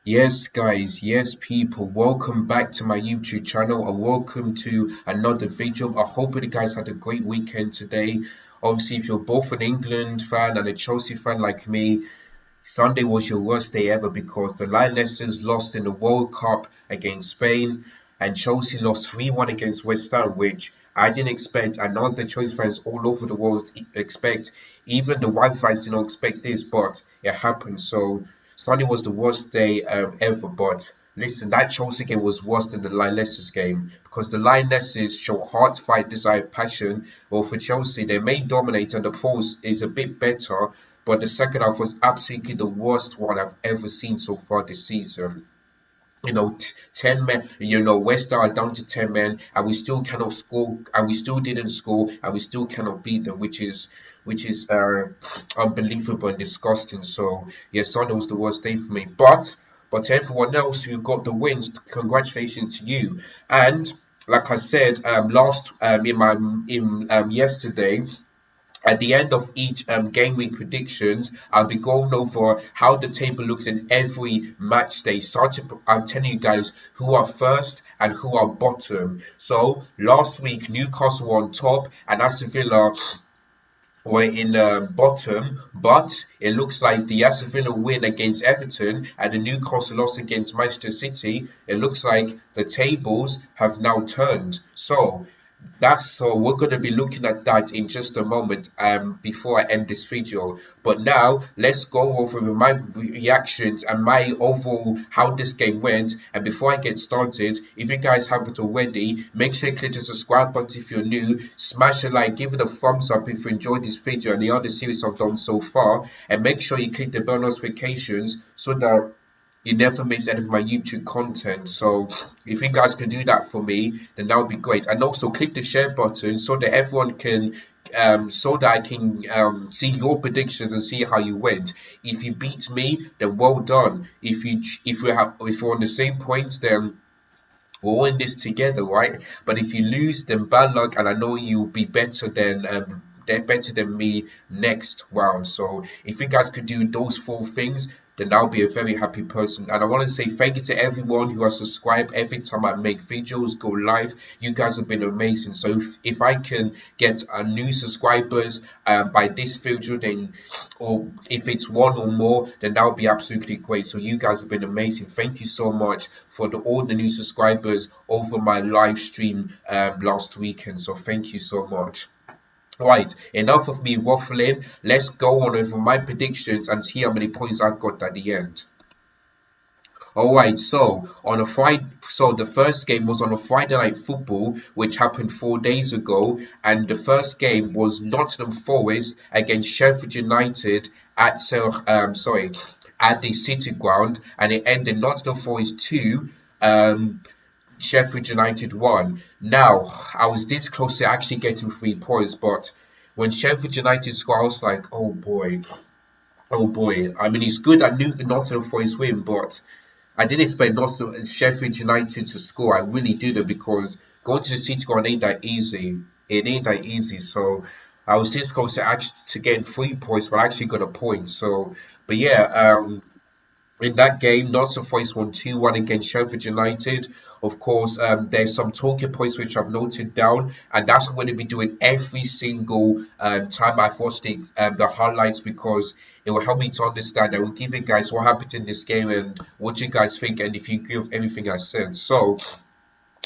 Yes, guys, yes, people, welcome back to my YouTube channel and welcome to another video. I hope you guys had a great weekend today. Obviously, if you're both an England fan and a Chelsea fan like me, Sunday was your worst day ever because the Lionesses lost in the World Cup against Spain and Chelsea lost 3-1 against West Ham, which I didn't expect, and none of the Chelsea fans all over the world expect. Even the white fans did not expect this, but it happened. So Sunday was the worst day ever. But listen, that Chelsea game was worse than the Lionesses game because the Lionesses show heart, fight, desire, passion. Well, for Chelsea, they may dominate, and the pulse is a bit better, but the second half was absolutely the worst one I've ever seen so far this season. 10 men, West Ham are down to 10 men, and we still cannot score, and we still didn't score, and we still cannot beat them, which is unbelievable and disgusting. So, yeah, Sunday was the worst day for me. But to everyone else who got the wins, congratulations to you. And like I said, last in yesterday, at the end of each game week predictions, I'll be going over how the table looks in every match day. I'm telling you guys who are first and who are bottom. So last week Newcastle were on top and Aston Villa were in the bottom, but it looks like the Aston Villa win against Everton and the Newcastle loss against Manchester City. It looks like the tables have now turned. So we're going to be looking at that in just a moment before I end this video. But now let's go over my reactions and my overall how this game went. And before I get started, if you guys haven't already, make sure you click the subscribe button if you're new, smash a like, give it a thumbs up if you enjoyed this video and the other series I've done so far, and make sure you click the bell notifications so that you never miss any of my YouTube content. So if you guys can do that for me, then that would be great. And also click the share button so that everyone can so that I can see your predictions and see how you went. If you beat me, then well done. If we're on the same points, then we're all in this together, right? But if you lose, then bad luck, and I know you'll be better than they're better than me next round. So if you guys could do those four things, then I'll be a very happy person. And I want to say thank you to everyone who has subscribed every time I make videos, go live. You guys have been amazing. So if I can get a new subscribers by this video, then or if it's one or more, then that would be absolutely great. So you guys have been amazing. Thank you so much for all the new subscribers over my live stream last weekend. So thank you so much. Right, enough of me waffling. Let's go on over my predictions and see how many points I got at the end. Alright, so on a Friday, so the first game was on a Friday night football, which happened 4 days ago, and the first game was Nottingham Forest against Sheffield United at at the City Ground, and it ended Nottingham Forest 2, Sheffield United 1. Now, I was this close to actually getting 3 points, but when Sheffield United scored, I was like, oh boy, oh boy. I mean, it's good that Nottingham Forest win, but I didn't expect Sheffield United to score. I really didn't, because going to the City Ground ain't that easy. It ain't that easy. So I was this close to actually to getting 3 points, but I actually got a point. So, but yeah, in that game, Nottingham Forest won 2-1 against Sheffield United. Of course, there's some talking points which I've noted down, and that's what I'm going to be doing every single time I've watched the highlights, because it will help me to understand. I will give you guys what happened in this game and what you guys think, and if you agree with everything I said. So,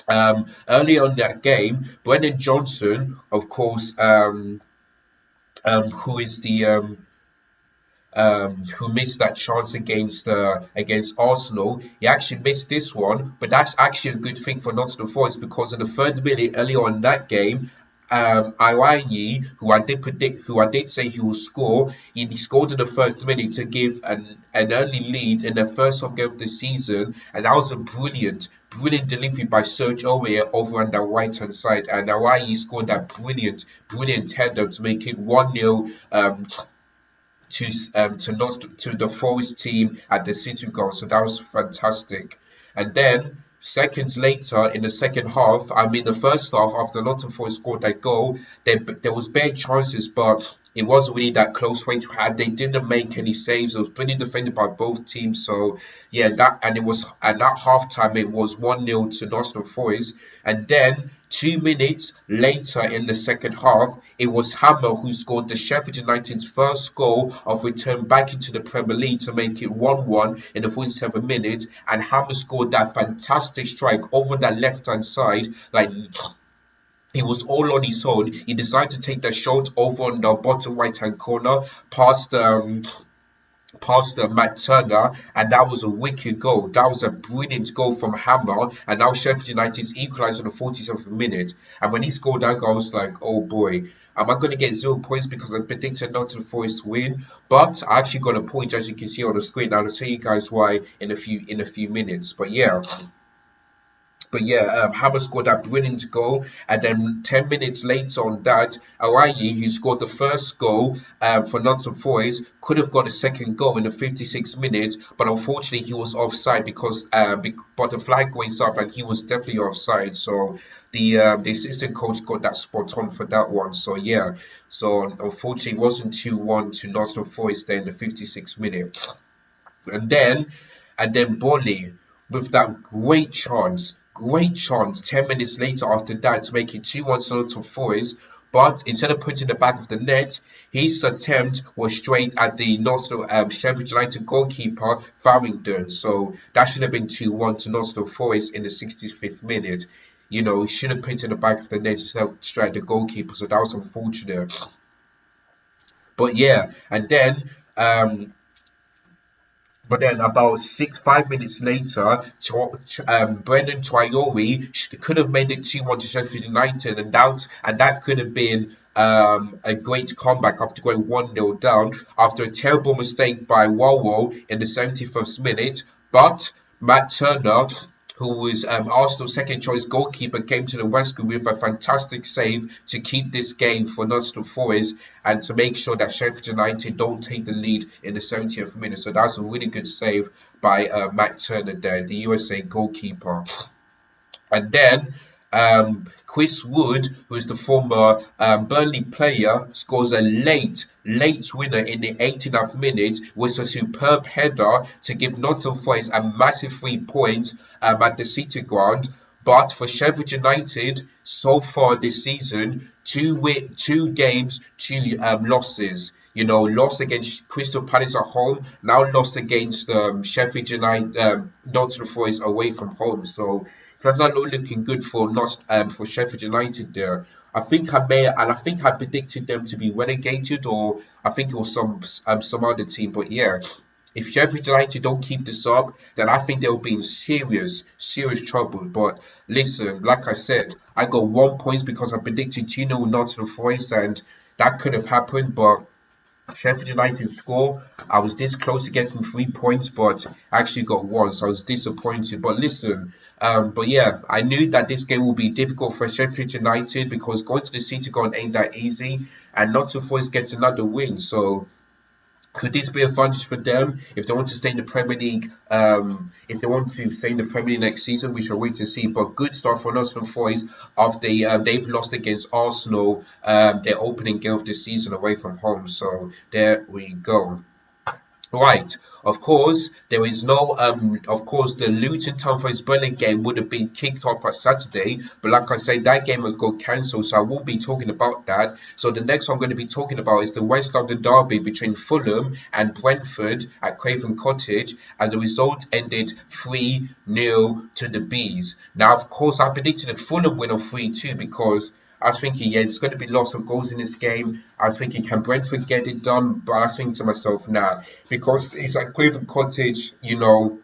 early on that game, Brendan Johnson, of course, who is the who missed that chance against Arsenal. He actually missed this one, but that's actually a good thing for Nottingham Forest, because in the third minute early on in that game, Iwanyi, who I did say he will score, he scored in the first minute to give an early lead in the first home game of the season, and that was a brilliant delivery by Serge Aurier over on the right hand side, and Iwanyi scored that brilliant header to make it 1-0 to the Forest team at the City Ground. So that was fantastic. And then seconds later in the second half, I mean the first half, after Nottingham Forest scored that goal, there was bare chances, but it wasn't really that close range. They didn't make any saves. It was brilliant defended by both teams. So yeah, that and it was and at halftime it was 1-0 to Nottingham Forest. And then 2 minutes later in the second half, it was Hammer who scored the Sheffield United's first goal of return back into the Premier League to make it 1-1 in the 47th minute. And Hammer scored that fantastic strike over that left hand side, like he was all on his own. He decided to take that shot over on the bottom right hand corner past Matt Turner, and that was a wicked goal. That was a brilliant goal from Hammer, and now Sheffield United's equalised in the 47th minute. And when he scored that goal, I was like, oh boy, am I going to get 0 points because I predicted Nottingham Forest to win? But I actually got a point, as you can see on the screen. I'll tell you guys why in a few minutes. Hammer scored that brilliant goal, and then 10 minutes later on that, Arayi, who scored the first goal for Nottingham Forest, could have got a second goal in the 56th minute, but unfortunately he was offside but the flag goes up and he was definitely offside. So the assistant coach got that spot on for that one. So yeah, so unfortunately it wasn't 2-1 to Nottingham Forest there in the 56th minute. And then Bolly with that great chance 10 minutes later after that to make it 2-1 to Nottingham Forest. But instead of putting the back of the net, his attempt was straight at the Sheffield United goalkeeper, Farrington. So that should have been 2-1 to Nottingham Forest in the 65th minute. You know, he should have put it in the back of the net instead of straight at the goalkeeper. So that was unfortunate. But yeah, and then about 5 minutes later, Brendan Traore could have made it 2-1 to Sheffield United, and that could have been a great comeback after going 1-0 down after a terrible mistake by Wawo in the 71st minute. But Matt Turner, who was Arsenal's second choice goalkeeper, came to the rescue with a fantastic save to keep this game for Nottingham Forest and to make sure that Sheffield United don't take the lead in the 70th minute. So that's a really good save by Matt Turner there, the USA goalkeeper. And then Chris Wood, who is the former Burnley player, scores a late winner in the 89th minute with a superb header to give Nottingham Forest a massive 3 points at the City Ground. But for Sheffield United, so far this season, two games, two losses. You know, lost against Crystal Palace at home, now lost against Sheffield United, Nottingham Forest away from home. So that's not looking good for Sheffield United there. I think I predicted them to be relegated, or I think it was some other team. But yeah, if Sheffield United don't keep this up, then I think they'll be in serious trouble. But listen, like I said, I got 1 point because I predicted 2-0 Nottingham Forest, and that could have happened, but Sheffield United score. I was this close to getting 3 points, but I actually got one, so I was disappointed. But listen, but yeah, I knew that this game will be difficult for Sheffield United because going to the City Ground ain't that easy, and Nottingham Forest gets another win. So could this be a advantage for them if they want to stay in the Premier League? If they want to stay in the Premier League next season, we shall wait to see. But good start for Nottingham Forest after they've lost against Arsenal, their opening game of the season away from home. So there we go. Right, of course, there is no, the Luton Town Forest Burnley game would have been kicked off at Saturday, but like I said, that game has got cancelled, so I won't be talking about that. So the next one I'm going to be talking about is the West London derby between Fulham and Brentford at Craven Cottage, and the result ended 3-0 to the Bees. Now, of course, I predicted a Fulham win of 3-2 because I was thinking, yeah, there's going to be lots of goals in this game. I was thinking, can Brentford get it done? But I was thinking to myself, nah, because it's at Craven Cottage, you know,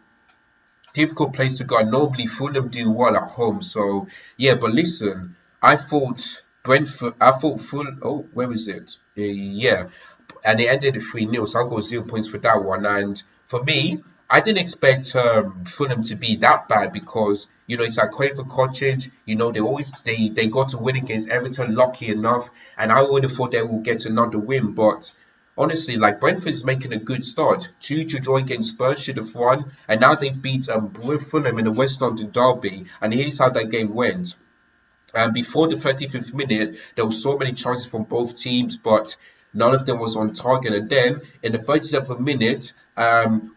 difficult place to go. Normally, Fulham do well at home. So, yeah, but listen, I thought Fulham, oh, where was it? Yeah, and it ended at 3-0, so I got 0 points for that one. And for me, I didn't expect Fulham to be that bad because you know it's like Craven Cottage. You know they got to win against Everton, lucky enough, and I would have thought they would get another win. But honestly, like Brentford is making a good start. 2 draw against Spurs, should have won, and now they've beat Fulham in the West London derby. And here's how that game went. Before the 35th minute, there were so many chances from both teams, but None of them was on target. And then in the 37th minute,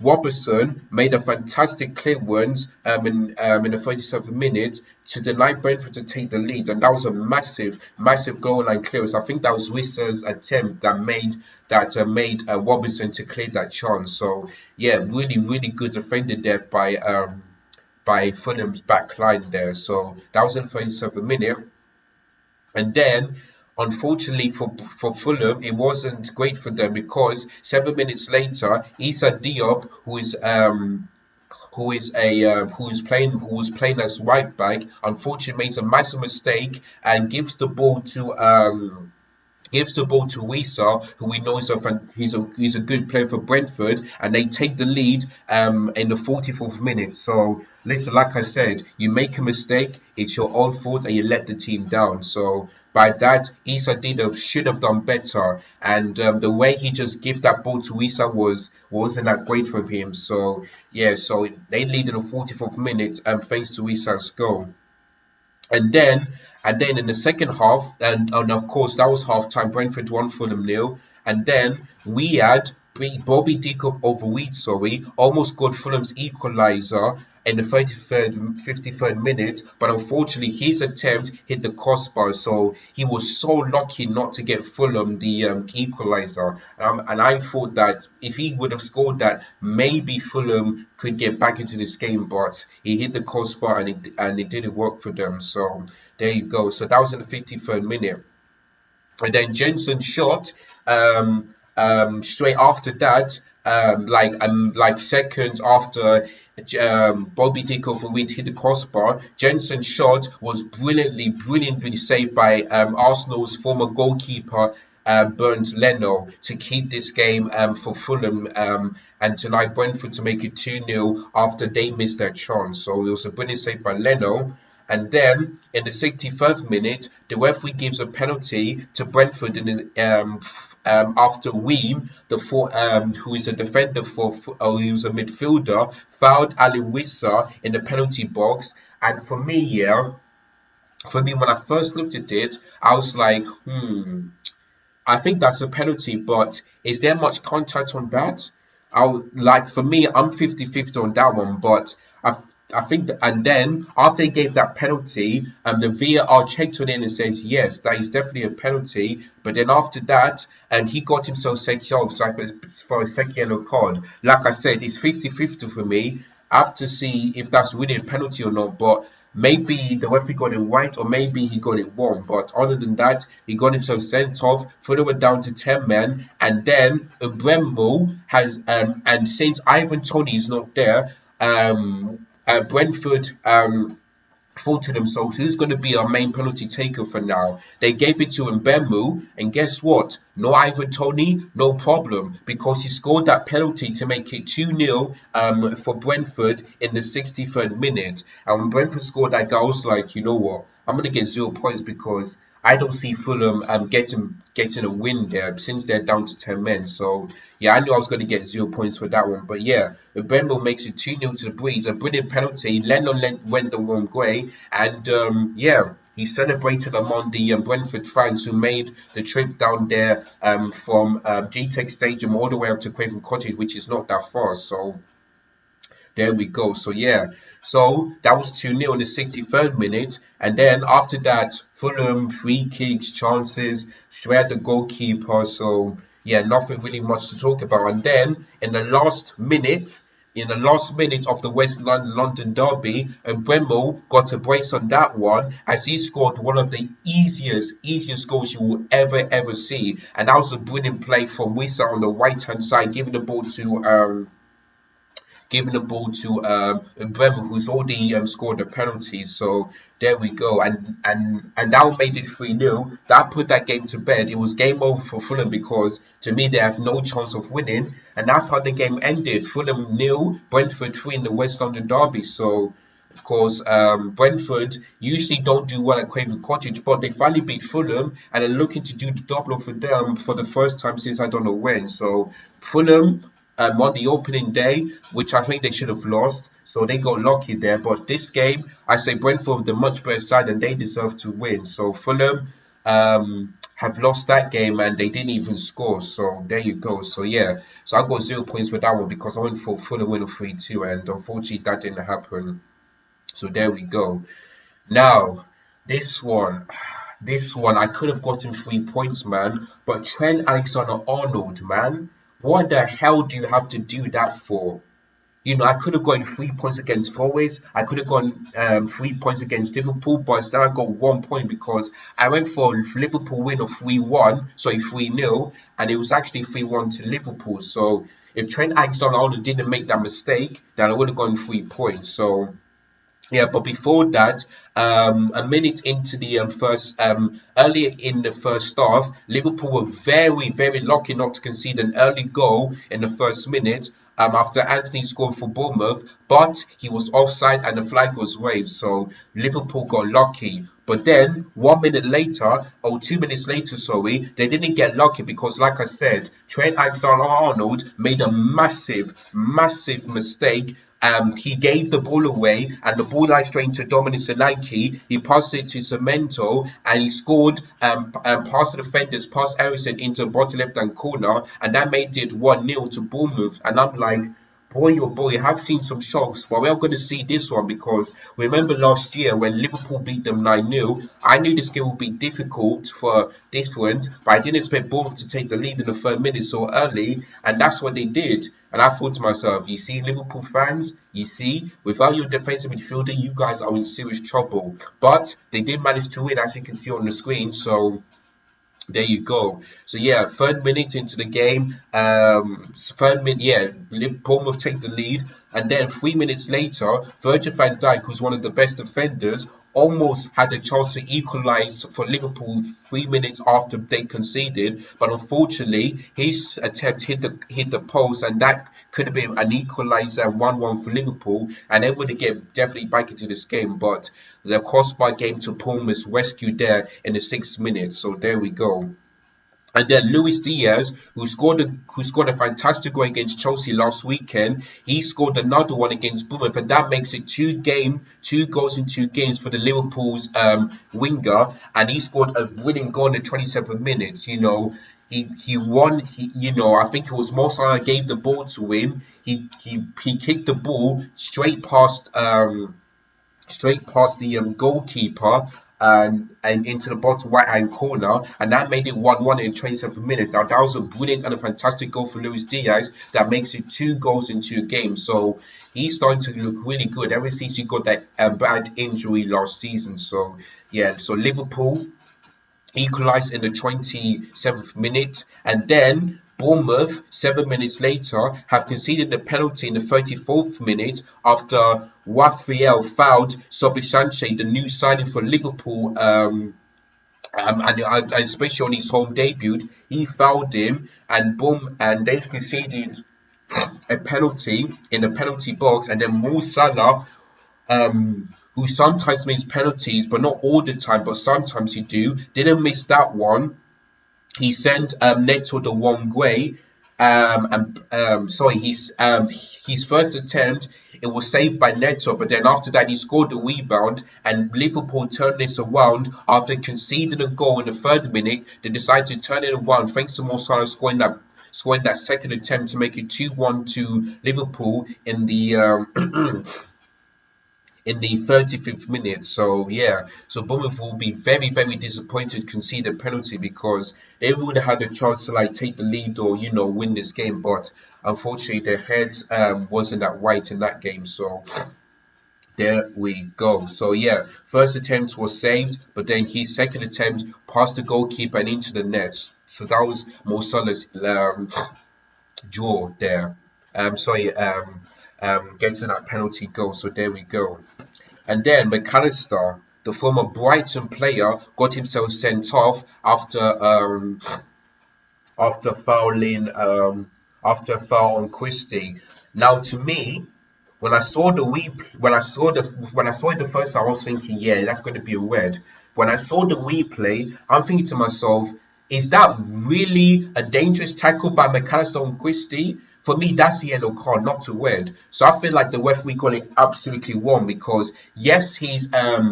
Robertson made a fantastic clearance in the 37th minute to deny Brentford to take the lead. And that was a massive, massive goal line clearance. I think that was Wissa's attempt that made Robertson to clear that chance. So yeah, really, really good defended there by Fulham's back line there. So that was in the 37th minute. And then, unfortunately for Fulham, it wasn't great for them because 7 minutes later, Issa Diop, who was playing as right back, unfortunately makes a massive mistake and gives the ball to Wisa, who we know he's a good player for Brentford, and they take the lead in the 44th minute. So listen, like I said, you make a mistake, it's your own fault, and you let the team down. So by that, Issa Dido should have done better, and the way he just gave that ball to Wisa wasn't that great for him. So yeah, so they lead in the 44th minute, thanks to Wisa's goal. And then in the second half, and of course that was half time, Brentford 1 Fulham nil. And then we had Bobby Deacon over Weed, sorry, almost got Fulham's equaliser in the 33rd, 53rd minute, but unfortunately his attempt hit the crossbar, so he was so lucky not to get Fulham the equaliser. And I thought that if he would have scored that, maybe Fulham could get back into this game, but he hit the crossbar and it didn't work for them. So there you go. So that was in the 53rd minute. And then Jensen shot straight after that, like seconds after Bobby Dicko for hit the crossbar. Jensen's shot was brilliantly saved by Arsenal's former goalkeeper Bernd Leno to keep this game for Fulham and to like Brentford to make it 2-0 after they missed their chance. So it was a brilliant save by Leno. And then in the 61st minute, the referee gives a penalty to Brentford after Weem, who is a defender who's a midfielder, fouled Ali Wissa in the penalty box. And for me, when I first looked at it, I was like, I think that's a penalty, but is there much contact on that? For me, I'm 50-50 on that one, but I think that, and then after he gave that penalty, the VAR checked on it and says yes, that is definitely a penalty. But then after that, he got himself sent off for a second yellow card. Like I said, it's 50-50 for me. I have to see if that's really a penalty or not, but maybe the referee got it right or maybe he got it wrong. But other than that, he got himself sent off. Fulham were down to 10 men, and then Brembo has and since Ivan Toney is not there, Brentford thought to themselves, who's going to be our main penalty taker for now? They gave it to Mbemu, and guess what? No Ivan Toney, no problem, because he scored that penalty to make it 2-0 for Brentford in the 63rd minute. And when Brentford scored that goal, I was like, you know what? I'm going to get 0 points because I don't see Fulham getting a win there since they're down to 10 men. So yeah, I knew I was going to get 0 points for that one. But yeah, Brembo makes it 2-0 to the Breeze. A brilliant penalty. Lennon went the wrong way. And he celebrated among the Brentford fans who made the trip down there from G-Tech Stadium all the way up to Craven Cottage, which is not that far. So there we go. So yeah, so that was 2-0 in the 63rd minute. And then after that, Fulham, free kicks, chances, straight at the goalkeeper. So yeah, nothing really much to talk about. And then in the last minute of the West London derby, Bremo got a brace on that one as he scored one of the easiest goals you will ever see. And that was a brilliant play from Wissa on the right hand side, giving the ball to Bremer, who's already scored the penalty. So there we go, and that made it 3-0. That put that game to bed. It was game over for Fulham because to me they have no chance of winning, and that's how the game ended. Fulham 0, Brentford 3 in the West London derby. So of course, Brentford usually don't do well at Craven Cottage, but they finally beat Fulham and are looking to do the double for them for the first time since I don't know when. So Fulham on the opening day, which I think they should have lost, so they got lucky there. But this game, I say Brentford, the much better side, and they deserve to win. So Fulham, have lost that game and they didn't even score. So there you go. So yeah, so I got 0 points for that one because I went for full win of 3-2, and unfortunately that didn't happen. So there we go. Now, this one, this one, I could have gotten 3 points, man. But Trent Alexander-Arnold, man, what the hell do you have to do that for? You know, I could have gotten 3 points against Forest. I could have gotten 3 points against Liverpool, but instead I got 1 point because I went for Liverpool win of 3-1, sorry, 3-0, and it was actually 3-1 to Liverpool. So if Trent Alexander-Arnold didn't make that mistake, then I would have gotten 3 points. So yeah, but before that, a minute into the first, earlier in the first half, Liverpool were very, very lucky not to concede an early goal in the first minute. After Anthony scored for Bournemouth, but he was offside and the flag was waved, so Liverpool got lucky. But then 1 minute later, or 2 minutes later, sorry, they didn't get lucky because, like I said, Trent Alexander-Arnold made a massive, massive mistake. He gave the ball away, and the ball line straight into Dominic Solanke. He passed it to Cemento, and he scored past the defenders, past Ericsson into the bottom left-hand corner, and that made it 1-0 to Bournemouth. And I'm like, boy, oh boy, I've seen some shocks, but we're going to see this one because remember last year when Liverpool beat them 9-0, I knew this game would be difficult for different, but I didn't expect Bournemouth to take the lead in the third minute so early, and that's what they did. And I thought to myself, you see, Liverpool fans, you see, without your defensive midfielder, you guys are in serious trouble. But they did manage to win, as you can see on the screen, so there you go. So yeah, third minute into the game, third minute, yeah, Bournemouth take the lead, and then 3 minutes later, Virgil van Dijk, who's one of the best defenders, almost had a chance to equalise for Liverpool 3 minutes after they conceded, but unfortunately his attempt hit the post, and that could have been an equaliser 1-1 for Liverpool, and they would have get definitely back into this game. But the crossbar game to Bournemouth's rescue there in the 6 minutes. So there we go. And then Luis Diaz, who scored a fantastic goal against Chelsea last weekend, he scored another one against Bournemouth, and that makes it two goals in 2 games for the Liverpool's winger, and he scored a winning goal in the 27th minutes. You know, he won. I think it was Mo Salah gave the ball to him. He kicked the ball straight past the goalkeeper and into the bottom right hand corner, and that made it 1-1 in 27 minutes. Now that was a brilliant and a fantastic goal for Luis Diaz that makes it 2 goals in 2 games. So he's starting to look really good ever since he got that bad injury last season. So yeah, so Liverpool equalised in the 27th minute, and then Bournemouth 7 minutes later have conceded a penalty in the 34th minute after Rafael fouled Sobisanche, the new signing for Liverpool, and especially on his home debut, he fouled him, and boom, and they've conceded a penalty in the penalty box, and then Mo Salah, who sometimes misses penalties, but not all the time, but sometimes he didn't miss that one. He sent Neto the wrong way. Sorry, his first attempt, it was saved by Neto, but then after that he scored the rebound, and Liverpool turned this around after conceding a goal in the third minute. They decided to turn it around thanks to Mo Salah scoring that second attempt to make it 2-1 to Liverpool in the in the 35th minute. So yeah, so Bournemouth will be very, very disappointed to concede a penalty because they would have had a chance to like take the lead or win this game, but unfortunately their heads wasn't that right in that game. So there we go. So yeah, first attempt was saved, but then his second attempt passed the goalkeeper and into the net. So that was Mo Salah's draw there. Getting that penalty goal. So there we go. And then McAllister, the former Brighton player, got himself sent off after fouling after a foul on Christie. Now, to me, when I saw it the first time, I was thinking, yeah, that's going to be a red. When I saw the replay, I'm thinking to myself, is that really a dangerous tackle by McAllister on Christie? for me, that's the yellow card, not a red. So I feel like the referee got it absolutely wrong because yes, his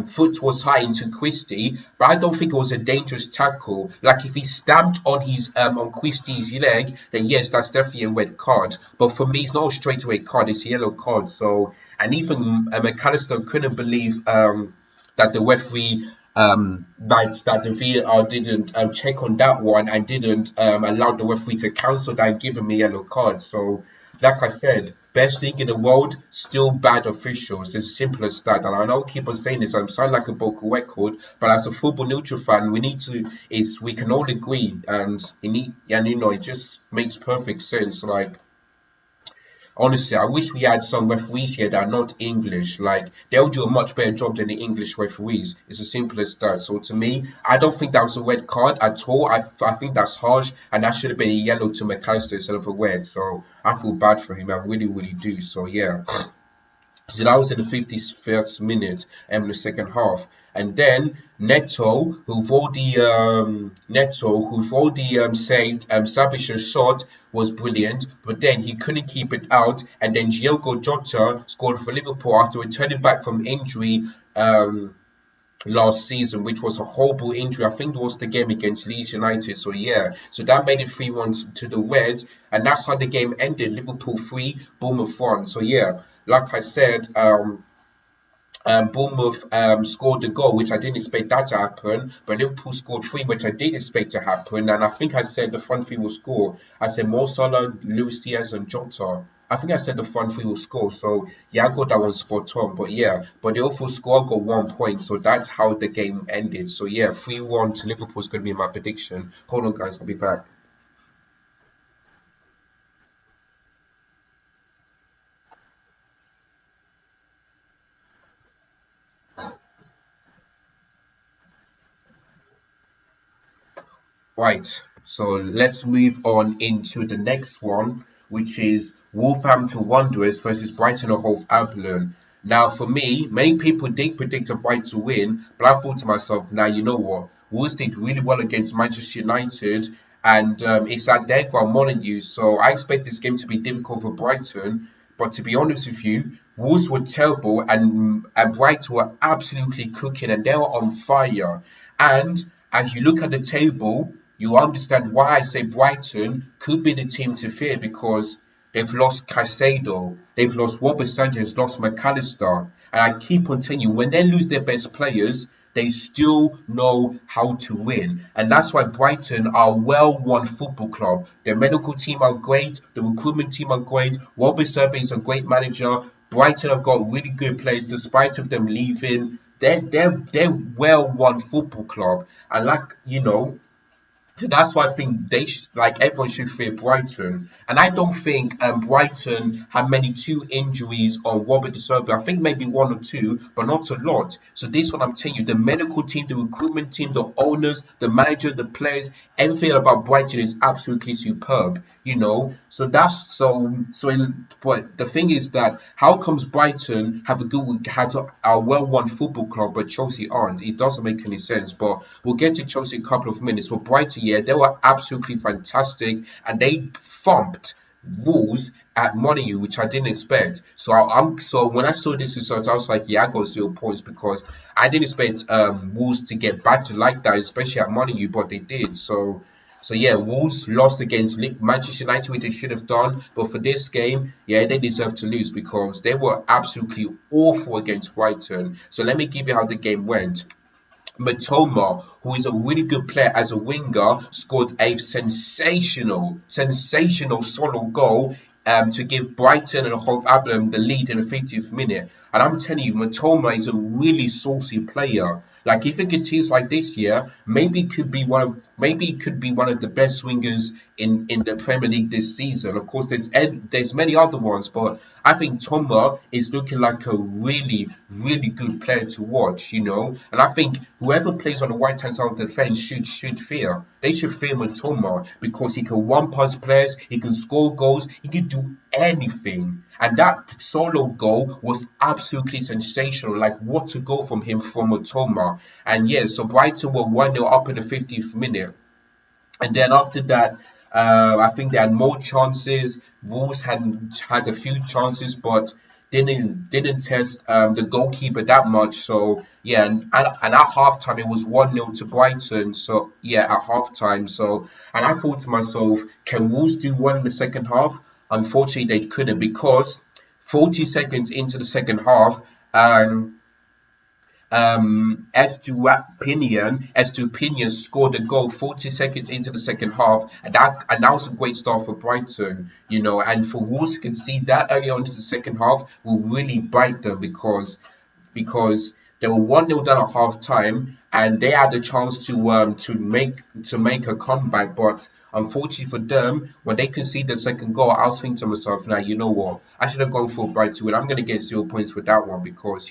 foot was high into Christie, but I don't think it was a dangerous tackle. Like if he stamped on his on Christie's leg, then yes, that's definitely a red card. But for me, it's not a straight away card; it's a yellow card. So and even McAllister couldn't believe that the referee that the VAR didn't check on that one and didn't allow the referee to cancel that and give him a yellow card. So, like I said, best league in the world, still bad officials. It's simple as that. And I know I keep on saying this. I'm sounding like a broken record, but as a football neutral fan, we need to. It's we can all agree, and it just makes perfect sense. Like honestly, I wish we had some referees here that are not English. Like they'll do a much better job than the English referees. It's as simple as that. So to me, I don't think that was a red card at all. I think that's harsh, and that should have been a yellow to McAllister instead of a red. So I feel bad for him. I really, really do. So yeah. So that was in the 51st minute and the second half. And then Neto, who've already saved Savish's shot was brilliant, but then he couldn't keep it out. And then Diogo Jota scored for Liverpool after returning back from injury last season, which was a horrible injury. I think it was the game against Leeds United. So yeah, so that made it 3-1 to the Reds, and that's how the game ended. Liverpool 3, Bournemouth 1. So yeah, like I said, Bournemouth scored the goal, which I didn't expect that to happen. But Liverpool scored three, which I did expect to happen. And I think I said the front three will score. I said Mo Salah, Luis Diaz, and Jota. I think I said the front three will score. So yeah, I got that one spot on. But yeah, but the overall score got 1 point. So that's how the game ended. So yeah, 3-1 to Liverpool is going to be my prediction. Hold on, guys, I'll be back. Right, so let's move on into the next one, which is Wolverhampton Wanderers versus Brighton and Hove Albion. Now, for me, many people did predict a Brighton win, but I thought to myself, now you know what? Wolves did really well against Manchester United, and it's at their ground, Molineux, so I expect this game to be difficult for Brighton. But to be honest with you, Wolves were terrible, and Brighton were absolutely cooking, and they were on fire. And as you look at the table, you understand why I say Brighton could be the team to fear because they've lost Caicedo, they've lost Robert Sanchez, lost McAllister, and I keep on telling you, when they lose their best players, they still know how to win. And that's why Brighton are a well-run football club. Their medical team are great, the recruitment team are great, Robert Serbe is a great manager, Brighton have got really good players despite of them leaving. They're well-run football club. And like, so that's why I think like everyone should fear Brighton, and I don't think Brighton had many two injuries on Robert De Zerbi. I think maybe one or two, but not a lot. So this one I'm telling you, the medical team, the recruitment team, the owners, the manager, the players, everything about Brighton is absolutely superb. So that's so. But the thing is that how comes Brighton have a well-run football club, but Chelsea aren't? It doesn't make any sense. But we'll get to Chelsea in a couple of minutes. But Brighton, yeah, they were absolutely fantastic, and they thumped Wolves at Molineux, which I didn't expect. So when I saw this result, I was like, yeah, I got 0 points because I didn't expect Wolves to get battered like that, especially at Molineux, but they did. So yeah, Wolves lost against Manchester United, which they should have done. But for this game, yeah, they deserve to lose because they were absolutely awful against Brighton. So let me give you how the game went. Matoma, who is a really good player as a winger, scored a sensational solo goal to give Brighton and Hove Albion the lead in the 50th minute. And I'm telling you, Matoma is a really saucy player. Like if it continues like this year, maybe it could be one of the best wingers in the Premier League this season. Of course, there's many other ones, but I think Toma is looking like a really good player to watch. And I think whoever plays on the right hand side of the defense should fear. They should fear Matoma because he can one pass players, he can score goals, he can do anything. And that solo goal was absolutely sensational. Like what a goal from him from Matoma. And yeah, so Brighton were 1-0 up in the 50th minute. And then after that, I think they had more chances. Wolves had a few chances, but didn't test the goalkeeper that much. So yeah, and at halftime it was 1-0 to Brighton. So yeah, at halftime. So and I thought to myself, can Wolves do one in the second half? Unfortunately, they couldn't because 40 seconds into the second half, Estupinian scored a goal 40 seconds into the second half, and that was a great start for Brighton, and for Wolves to concede that early on to the second half will really bite them because they were 1-0 down at half time and they had the chance to make a comeback, but unfortunately for them, when they conceded the second goal, I was thinking to myself, now you know what, I should have gone for Brighton and I'm gonna get 0 points for that one because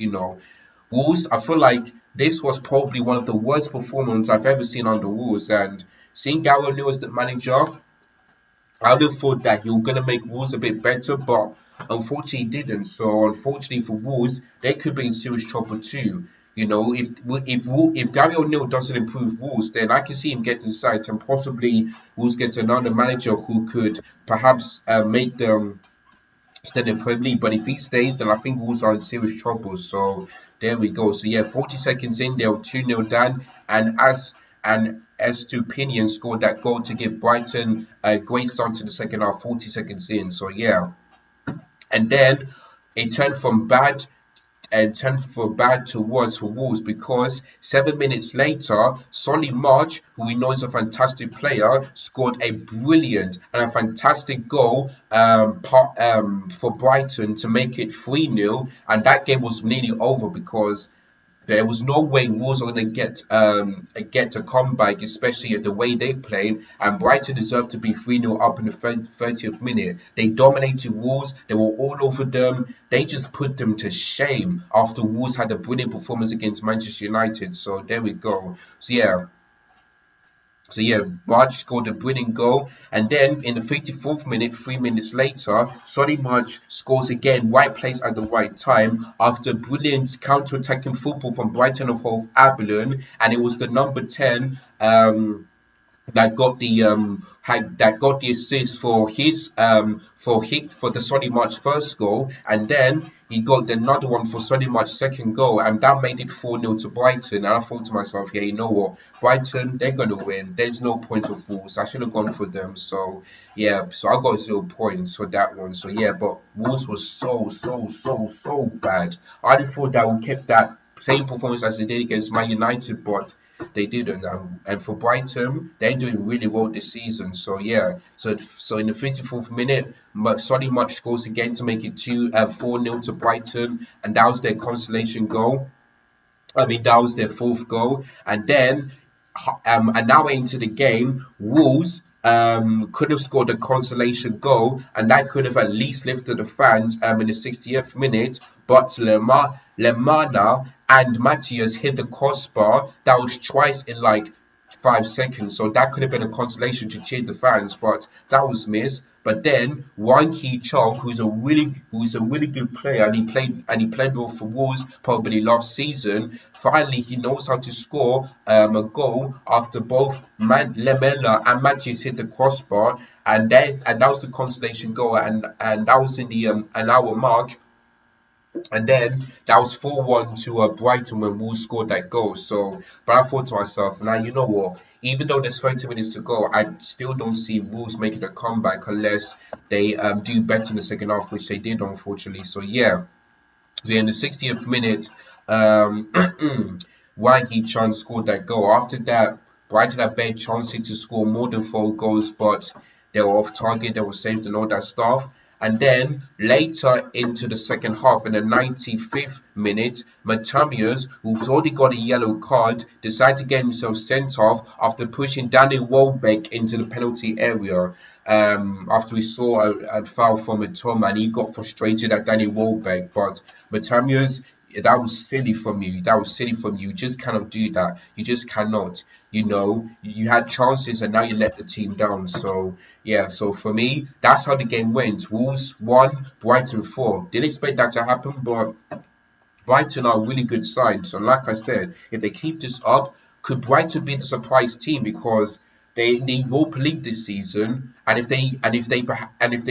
Wolves, I feel like this was probably one of the worst performances I've ever seen under Wolves, and seeing Gary O'Neill as the manager, I would have thought that he was going to make Wolves a bit better, but unfortunately he didn't. So unfortunately for Wolves, they could be in serious trouble too. If Gary O'Neill doesn't improve Wolves, then I can see him getting sacked and possibly Wolves get another manager who could perhaps make them stand in Premier League. But if he stays, then I think Wolves are in serious trouble. So there we go. So yeah, 40 seconds in, they were 2-0 down, and Estupinian scored that goal to give Brighton a great start to the second half, 40 seconds in. So yeah, and then it turned from bad to worse for Wolves because 7 minutes later, Solly March, who we know is a fantastic player, scored a brilliant and a fantastic goal for Brighton to make it 3-0. And that game was nearly over because there was no way Wolves were going to get a comeback, especially the way they played. And Brighton deserved to be 3-0 up in the 30th minute. They dominated Wolves. They were all over them. They just put them to shame after Wolves had a brilliant performance against Manchester United. So there we go. So yeah, March scored a brilliant goal, and then in the 54th minute, 3 minutes later, Solly March scores again, right place at the right time after brilliant counter-attacking football from Brighton of Hove Albion, and it was the number 10 that got the assist for the Sonny March first goal, and then he got another one for Sonny March second goal, and that made it 4-0 to Brighton. And I thought to myself, yeah, you know what, Brighton, they're gonna win. There's no point of Wolves. I should have gone for them. So yeah, so I got 0 points for that one. So yeah, but Wolves was so bad. I thought that we kept that same performance as they did against Man United, but they didn't. And for Brighton, they're doing really well this season. So yeah, so in the 54th minute, Solly March scores again to make it 4-0 to Brighton, and that was their consolation goal. I mean, that was their fourth goal, and then an hour into the game, Wolves could have scored a consolation goal, and that could have at least lifted the fans in the 60th minute. But Lemana and Matthias hit the crossbar. That was twice in like 5 seconds, so that could have been a consolation to cheer the fans, but that was missed. But then Wang Hee-chong, who's a really good player, and he played well for Wolves probably last season. Finally, he knows how to score a goal after both Lemela and Matthias hit the crossbar, and that was the consolation goal, and that was in the an hour mark. And then that was 4-1 to Brighton when Wolves scored that goal. So, but I thought to myself, now you know what? Even though there's 30 minutes to go, I still don't see Wolves making a comeback unless they do better in the second half, which they did, unfortunately. So yeah. So in the 60th minute, um, Wang Hee-chan scored that goal. After that, Brighton had better chances to score more than 4 goals, but they were off target, they were saved and all that stuff. And then later into the second half, in the 95th minute, Matamius, who's already got a yellow card, decided to get himself sent off after pushing Danny Welbeck into the penalty area. After he saw a foul from Matoma, and he got frustrated at Danny Welbeck. But Matamius, that was silly from you. That was silly from you. You just cannot do that. You just cannot. You had chances and now you let the team down. So yeah, so for me, that's how the game went. Wolves 1, Brighton 4. Didn't expect that to happen, but Brighton are a really good side. So like I said, if they keep this up, could Brighton be the surprise team? Because they the Europa League this season, and if they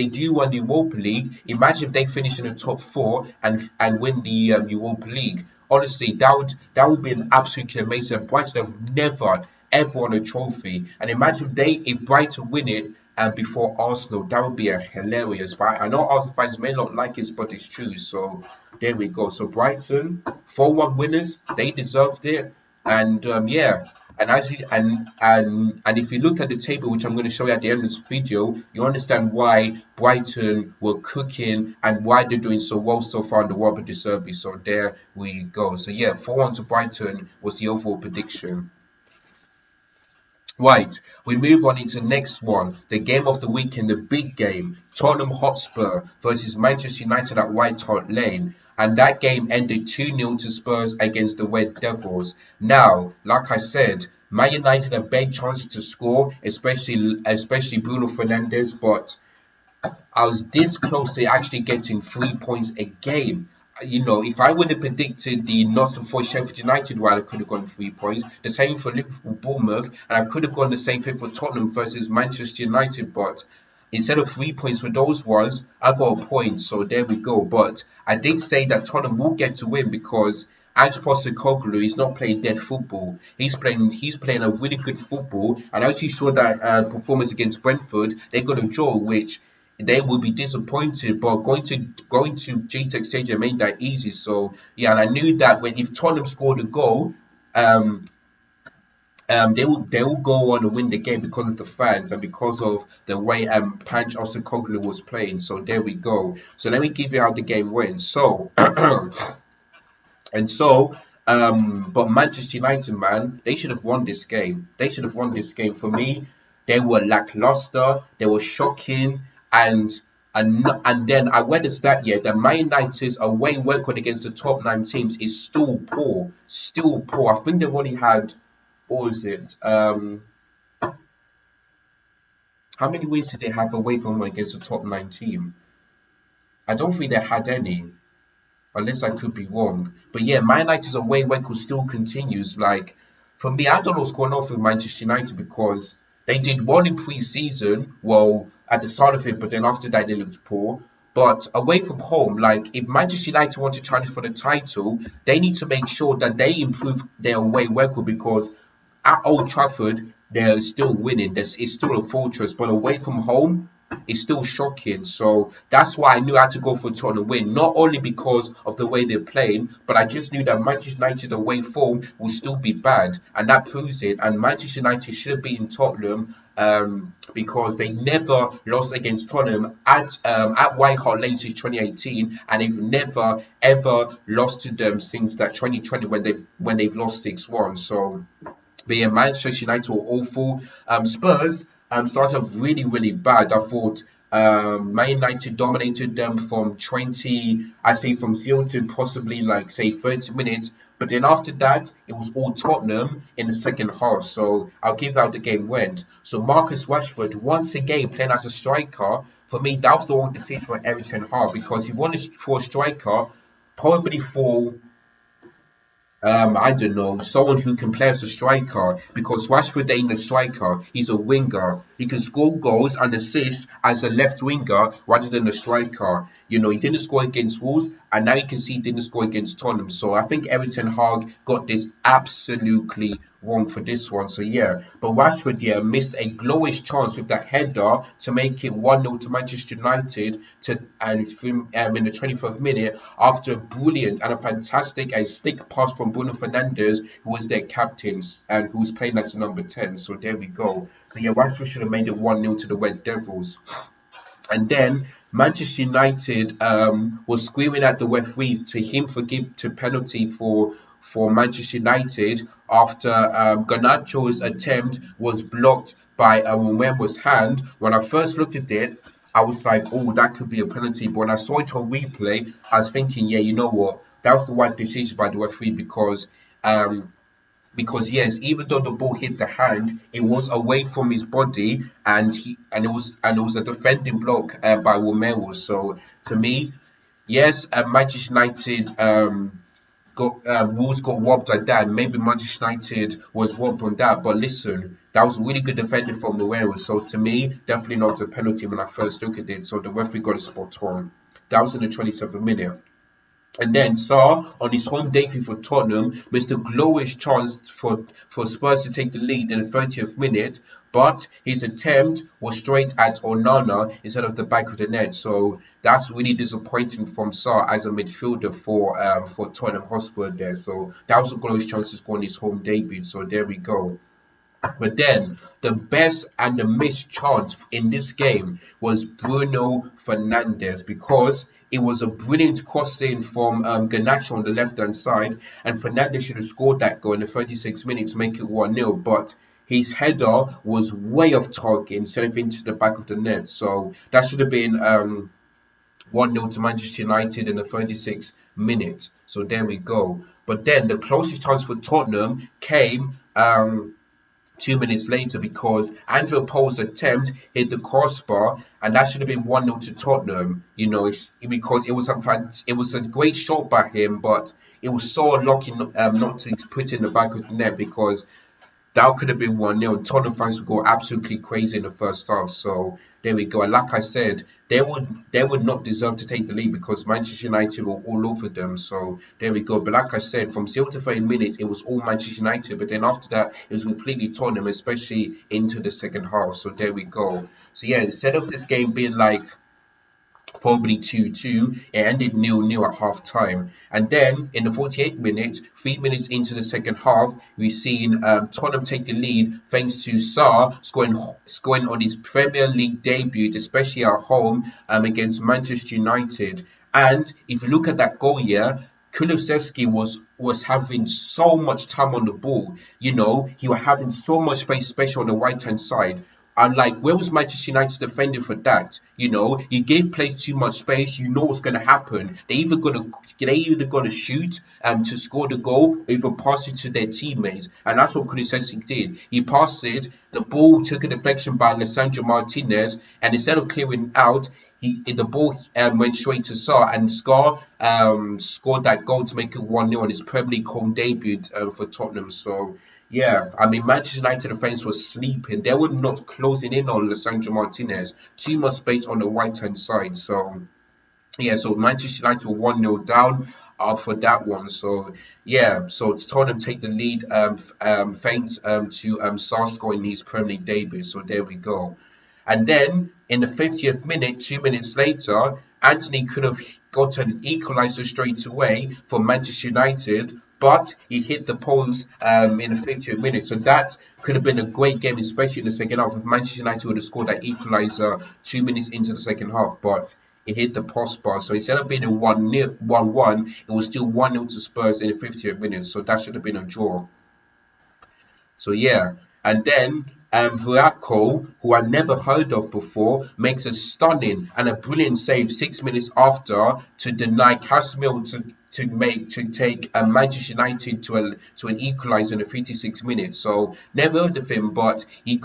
do win the Europa League, imagine if they finish in the top four and win the Europa League. Honestly, that would be an absolutely amazing. Brighton have never ever won a trophy, and imagine if Brighton win it before Arsenal, that would be a hilarious. But I know Arsenal fans may not like it, but it's true. So there we go. So Brighton, 4-1 winners, they deserved it, and yeah. And as you and if you look at the table, which I'm going to show you at the end of this video, you understand why Brighton were cooking and why they're doing so well so far in the Robert De Zerbi. So there we go. So yeah, 4-1 to Brighton was the overall prediction. Right, we move on into the next one, the game of the weekend, the big game, Tottenham Hotspur versus Manchester United at White Hart Lane. And that game ended 2-0 to Spurs against the Red Devils. Now, like I said, Man United had big chances to score, especially Bruno Fernandes, but I was this close to actually getting 3 points a game. You know, if I would have predicted the Nottingham Forest Sheffield United one, I could have gone 3 points. The same for Liverpool Bournemouth, and I could have gone the same thing for Tottenham versus Manchester United. But instead of 3 points for those ones, I got a point. So there we go. But I did say that Tottenham will get to win because Ange Postecoglou is not playing dead football. He's playing a really good football. And as you saw that performance against Brentford, they got a draw, which they will be disappointed, but going to GTEC Stadium made that easy. So yeah, and I knew that when if Tottenham scored a goal, um, they will go on and win the game because of the fans and because of the way Panch Postecoglou was playing. So there we go. So let me give you how the game went. So And so, but Manchester United, man, they should have won this game. They should have won this game. For me, they were lackluster. They were shocking, and and then I read a stat here that Man United's away record against the top nine teams is still poor. Still poor. I think they've only had, what was it? How many wins did they have away from home against the top nine team? I don't think they had any. Unless I could be wrong. But yeah, Man United's away record still continues. Like, for me, I don't know what's going on with Manchester United because they did well in pre-season, well, at the start of it, but then after that they looked poor. But away from home, like if Manchester United want to challenge for the title, they need to make sure that they improve their away record because at Old Trafford they're still winning. It's still a fortress, but away from home, it's still shocking. So that's why I knew I had to go for Tottenham win. Not only because of the way they're playing, but I just knew that Manchester United away form will still be bad, and that proves it. And Manchester United should have beaten Tottenham because they never lost against Tottenham at White Hart Lane since 2018, and they've never ever lost to them since that 2020 when they've lost 6-1. So. But yeah, Manchester United were awful. Spurs started off really, really bad. I thought Man United dominated them from 20, I say from 0 to possibly like say 30 minutes. But then after that, it was all Tottenham in the second half. So I'll give how the game went. So Marcus Rashford, once again playing as a striker, for me, that was the wrong decision for Everton Hart because he wanted for a striker, probably for I don't know, someone who can play as a striker because Rashford ain't a striker, he's a winger. He can score goals and assist as a left winger rather than a striker. You know, he didn't score against Wolves and now you can see he didn't score against Tottenham. So I think Everton Hag got this absolutely wrong for this one. So yeah, but Rashford missed a glorious chance with that header to make it 1-0 to Manchester United in the 24th minute after a brilliant and a fantastic and slick pass from Bruno Fernandes, who was their captain and who was playing as a number 10. So there we go. So yeah, Rashford should have made it 1-0 to the Red Devils. And then Manchester United was screaming at the referee to him forgive to penalty for Manchester United after Garnacho's attempt was blocked by Mbeumo's hand. When I first looked at it, I was like, oh, that could be a penalty. But when I saw it on replay, I was thinking, yeah, you know what? That was the right decision by the referee because yes, even though the ball hit the hand, it was away from his body, and it was a defending block by Romero. So to me, yes, Manchester United. Wolves got robbed like that. Maybe Manchester United was robbed on that. But listen, that was a really good defending from Moreira. So to me, definitely not a penalty when I first look at it. So the referee got it spot on. That was in the 27th minute. And then Sarr, on his home debut for Tottenham, missed a glorious chance for Spurs to take the lead in the 30th minute, but his attempt was straight at Onana instead of the back of the net. So that's really disappointing from Sarr as a midfielder for Tottenham Hotspur there. So that was a glorious chance to score on his home debut. So there we go. But then the best and the missed chance in this game was Bruno Fernandes, because it was a brilliant crossing from Garnacho on the left hand side, and Fernandes should have scored that goal in the 36 minutes to make it 1-0. But his header was way off target instead of into the back of the net. So that should have been 1-0 to Manchester United in the 36th minute. So there we go. But then the closest chance for Tottenham came 2 minutes later, because Andrew Pole's attempt hit the crossbar, and that should have been 1-0 to Tottenham. You know, because it was a great shot by him, but it was so unlucky not to put in the back of the net, because that could have been 1-0. Tottenham fans would go absolutely crazy in the first half. So there we go. And like I said, they would not deserve to take the lead because Manchester United were all over them. So there we go. But like I said, from 0 to 30 minutes, it was all Manchester United. But then after that, it was completely Tottenham, especially into the second half. So there we go. So yeah, instead of this game being like probably 2-2. It ended 0-0 at half time. And then in the 48th minute, 3 minutes into the second half, we've seen Tottenham take the lead thanks to Sarr scoring on his Premier League debut, especially at home against Manchester United. And if you look at that goal, yeah, Kulusevski was having so much time on the ball. You know, he was having so much space, especially on the right hand side. And like, where was Manchester United defending for that? You know, you gave players too much space. You know what's going to happen. They either gonna shoot to score the goal, or even pass it to their teammates, and that's what Kulusevski did. He passed it. The ball took a deflection by Alessandro Martinez, and instead of clearing out, the ball went straight to Sarr, and Sarr scored that goal to make it 1-0 on his Premier League home debut for Tottenham. So yeah, I mean, Manchester United defence was sleeping. They were not closing in on Alessandro Martinez. Too much space on the right-hand side. So yeah, so Manchester United were 1-0 down for that one. So yeah, so Tottenham take the lead thanks to Sarr scoring his Premier League debut. So there we go. And then in the 50th minute, 2 minutes later, Anthony could have got an equaliser straight away for Manchester United, but he hit the post in the 50th minute. So that could have been a great game, especially in the second half, if Manchester United would have scored that equaliser 2 minutes into the second half. But it hit the post bar. So instead of being a 1-1, it was still 1-0 to Spurs in the 50th minute. So that should have been a draw. So yeah, and then Vujako, who I never heard of before, makes a stunning and a brilliant save 6 minutes after to deny Casemiro to take Manchester United to an equaliser in the 56 minutes. So never heard of him, but he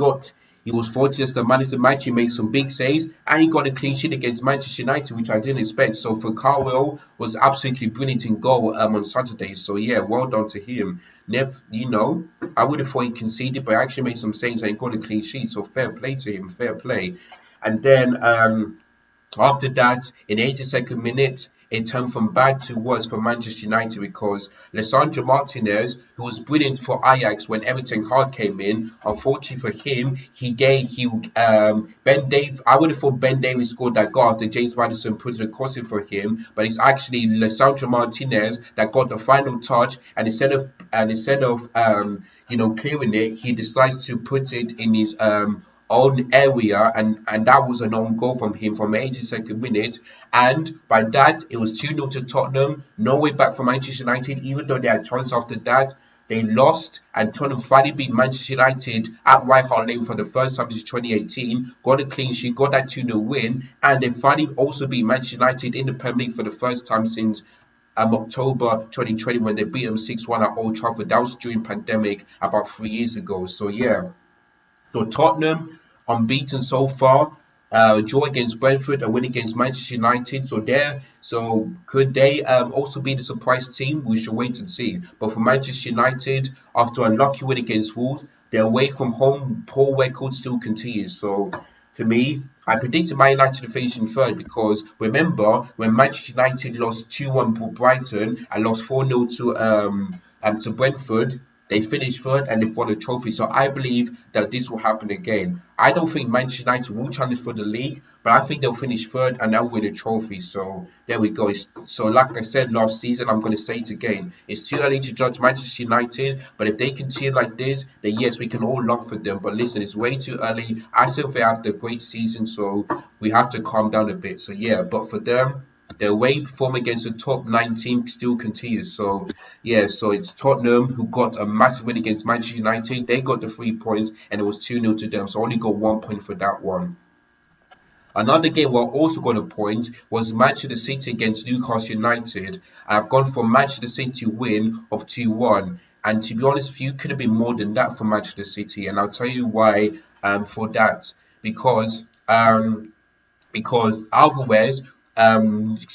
was fortunate as the man of the match. He made some big saves, and he got a clean sheet against Manchester United, which I didn't expect. So for Carwell was absolutely brilliant in goal on Saturday. So yeah, well done to him. I would have thought he conceded, but he actually made some saves and he got a clean sheet. So fair play to him, fair play. And then after that, in the 82nd minute, it turned from bad to worse for Manchester United because Lisandro Martinez, who was brilliant for Ajax when Everton came in, unfortunately for him, Ben Davies. I would have thought Ben Davies scored that goal after James Maddison put a crossing for him, but it's actually Lisandro Martinez that got the final touch, and instead of clearing it, he decides to put it in his own area, and that was an own goal from him from the 82nd minute. And by that, it was 2-0 to Tottenham. No way back for Manchester United, even though they had chance after that. They lost, and Tottenham finally beat Manchester United at White Hart Lane for the first time since 2018. Got a clean sheet, got that 2-0 win, and they finally also beat Manchester United in the Premier League for the first time since October 2020 when they beat them 6-1 at Old Trafford. That was during pandemic about 3 years ago. So yeah. So Tottenham unbeaten so far. draw against Brentford and win against Manchester United. So could they also be the surprise team? We should wait and see. But for Manchester United, after a lucky win against Wolves, their away from home poor record still continues. So to me, I predicted Man United to finish in third because remember when Manchester United lost 2-1 to Brighton and lost 4-0 to Brentford, they finished third and they've won a trophy. So I believe that this will happen again. I don't think Manchester United will challenge for the league, but I think they'll finish third and they'll win a trophy. So there we go. So like I said last season, I'm going to say it again. It's too early to judge Manchester United, but if they continue like this, then yes, we can all long for them. But listen, it's way too early. I still think after a great season, so we have to calm down a bit. So yeah, but for them, their away perform against the top 9 team still continues. So yeah, so it's Tottenham who got a massive win against Manchester United. They got the 3 points and it was 2-0 to them. So only got 1 point for that one. Another game we're also going to point was Manchester City against Newcastle United. I've gone for Manchester City win of 2-1. And to be honest with you, could have been more than that for Manchester City. And I'll tell you why for that. Because Alvarez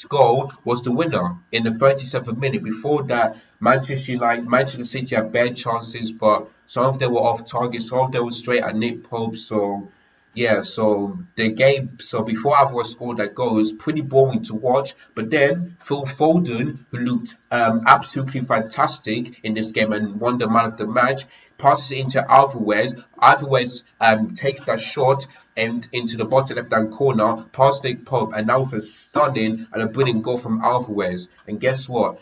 goal was the winner in the 37th minute. Before that, Manchester City had bad chances, but some of them were off target, some of them were straight at Nick Pope. So yeah, so the game, so before Alvarez scored that goal, it was pretty boring to watch. But then Phil Foden, who looked absolutely fantastic in this game and won the man of the match, passes it into Alvarez. Alvarez takes that shot and into the bottom left-hand corner, past Nick Pope, and that was a stunning and a brilliant goal from Alvarez. And guess what?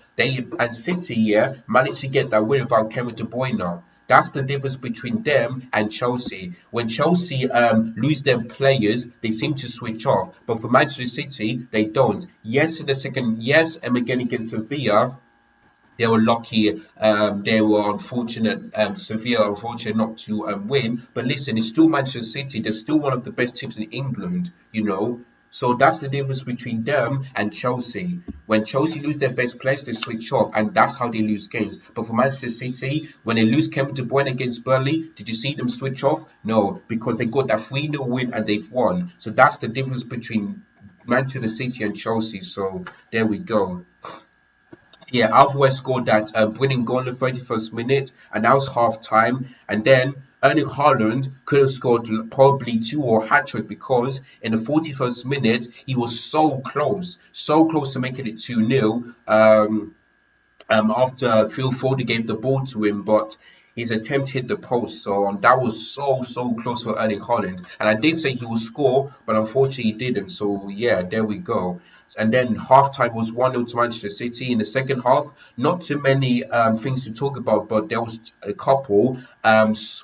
City, yeah, managed to get that win without Kevin De Bruyne. That's the difference between them and Chelsea. When Chelsea lose their players, they seem to switch off. But for Manchester City, they don't. Yes, in the second, yes, and again against Sevilla, they were lucky. They were unfortunate. Sevilla unfortunate not to win. But listen, it's still Manchester City. They're still one of the best teams in England. You know. So that's the difference between them and Chelsea. When Chelsea lose their best players, they switch off, and that's how they lose games. But for Manchester City, when they lose Kevin De Bruyne against Burnley, did you see them switch off? No, because they got that 3-0 win and they've won. So that's the difference between Manchester City and Chelsea. So there we go. Yeah, Alvarez scored that winning goal in the 31st minute, and that was half time. And then Erling Haaland could have scored probably 2 or hat trick because in the 41st minute he was so close to making it 2-0. After Phil Foden gave the ball to him, but his attempt hit the post. So that was so close for Erling Haaland. And I did say he would score, but unfortunately he didn't. So yeah, there we go. And then halftime was 1-0 to Manchester City. In the second half, not too many things to talk about, but there was a couple. Fabian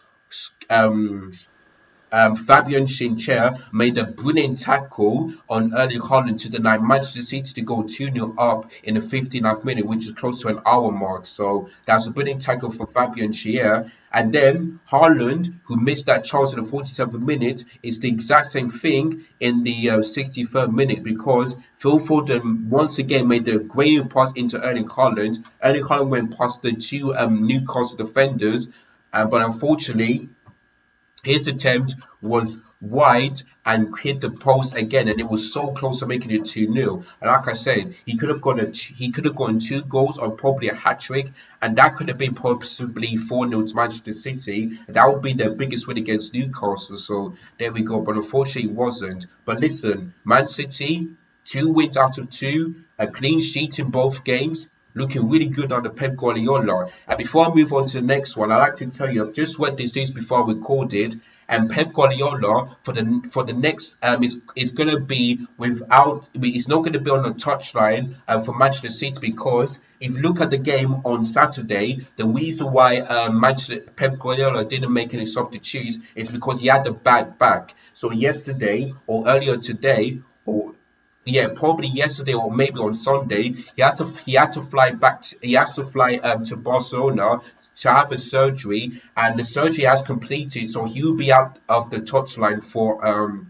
Schär made a brilliant tackle on Erling Haaland to deny Manchester City to go 2-0 up in the 59th minute, which is close to an hour mark. So that's a brilliant tackle for Fabian Schär. And then Haaland, who missed that chance in the 47th minute, is the exact same thing in the 63rd minute because Phil Foden once again made the great pass into Erling Haaland. Erling Haaland went past the two Newcastle defenders, but unfortunately, his attempt was wide and hit the post again, and it was so close to making it 2-0. And like I said, he could have gotten 2 goals or probably a hat trick, and that could have been possibly 4-0 to Manchester City. That would be their biggest win against Newcastle. So there we go. But unfortunately, it wasn't. But listen, Man City, 2 wins out of 2, a clean sheet in both games. Looking really good under Pep Guardiola. And before I move on to the next one, I'd like to tell you I've just read these days before I recorded, and Pep Guardiola for the next is gonna be without. It's not gonna be on the touchline for Manchester City because if you look at the game on Saturday, the reason why Pep Guardiola didn't make any substitutes is because he had a bad back. So yesterday or earlier today or yeah, probably yesterday or maybe on Sunday, he had to fly he has to fly to Barcelona to have a surgery, and the surgery has completed, so he'll be out of the touchline for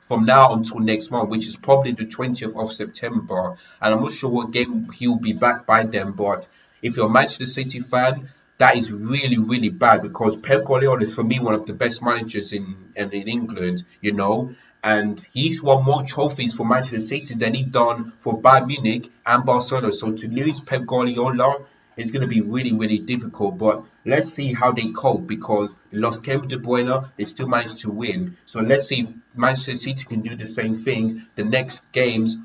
from now until next month, which is probably the 20th of September. And I'm not sure what game he'll be back by then, but if you're a Manchester City fan, that is really bad because Pep Guardiola is for me one of the best managers in England, you know. and he's won more trophies for Manchester City than he done for Bayern Munich and Barcelona. So to lose Pep Guardiola is going to be really, really difficult. But let's see how they cope because they lost Kevin De Bruyne, they still managed to win. So let's see if Manchester City can do the same thing the next games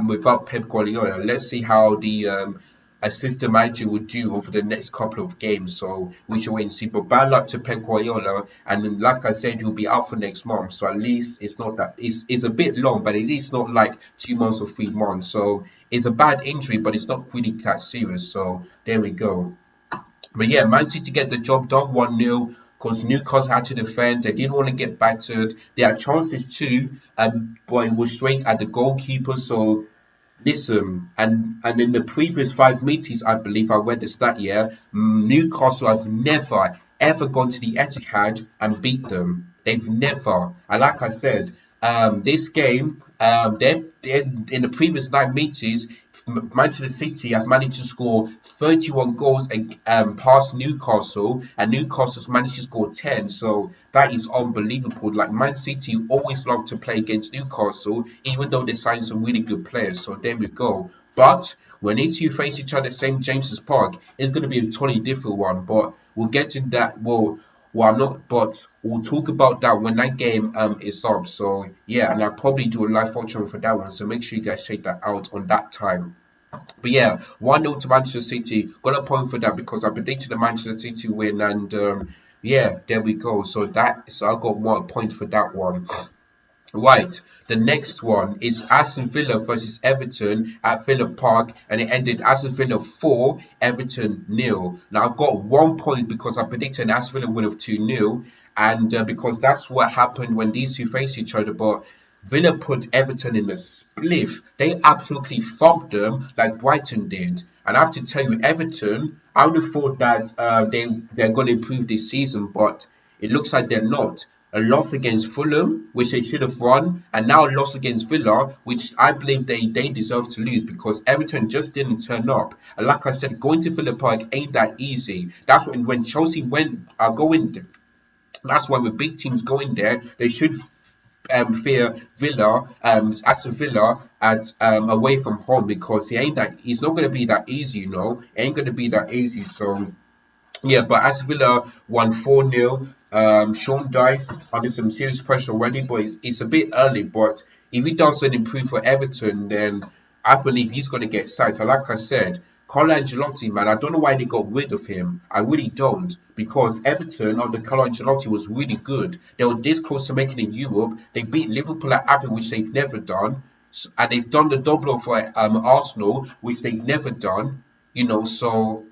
without Pep Guardiola. Let's see how the assistant manager would do over the next couple of games. So we shall wait and see. But bad luck to Pep Guardiola. And then, like I said, he'll be out for next month. So at least it's not that it's a bit long, but at least not like 2 months or 3 months. So it's a bad injury, but it's not really that serious. So there we go. But yeah, Man City get the job done 1-0 because Newcastle had to defend. They didn't want to get battered. They had chances too, but it was straight at the goalkeeper. So listen, and in the previous 5 meetings, I believe I read the stat here, Newcastle have never ever gone to the Etihad and beat them. They've never. And like I said, this game, they in the previous 9 meetings, Manchester City have managed to score 31 goals past Newcastle, and Newcastle's managed to score 10. So that is unbelievable. Like Man City always love to play against Newcastle, even though they signed some really good players. So there we go. But when these two face each other at St James's Park, it's going to be a totally different one. But we'll get to that. Well, I'm not, but we'll talk about that when that game is up. So yeah, and I'll probably do a live watching for that one. So make sure you guys check that out on that time. But yeah, 1-0 to Manchester City. Got a point for that because I predicted the Manchester City win, and yeah, there we go. So I got 1 point for that one. Right, the next one is Aston Villa versus Everton at Villa Park, and it ended Aston Villa 4, Everton 0. Now I've got 1 point because I predicted an Aston Villa win of 2-0, and because that's what happened when these two faced each other. But Villa put Everton in a spliff. They absolutely thumped them like Brighton did. And I have to tell you, Everton, I would have thought that they're going to improve this season, but it looks like they're not. A loss against Fulham, which they should have won, and now a loss against Villa, which I believe they deserve to lose because Everton just didn't turn up. And like I said, going to Villa Park ain't that easy. That's when Chelsea go in. That's why when big teams go in there, they should fear Villa, Aston Villa at away from home because he's not gonna be that easy, you know. It ain't gonna be that easy. So yeah, but Aston Villa won 4-0. Sean Dice under some serious pressure already, but it's a bit early. But if he doesn't improve for Everton, then I believe he's going to get sacked. And like I said, Carlo Ancelotti, man, I don't know why they got rid of him. I really don't. Because Everton under Carlo Ancelotti was really good. They were this close to making it in Europe. They beat Liverpool at Anfield, which they've never done. And they've done the double for Arsenal, which they've never done. You know, so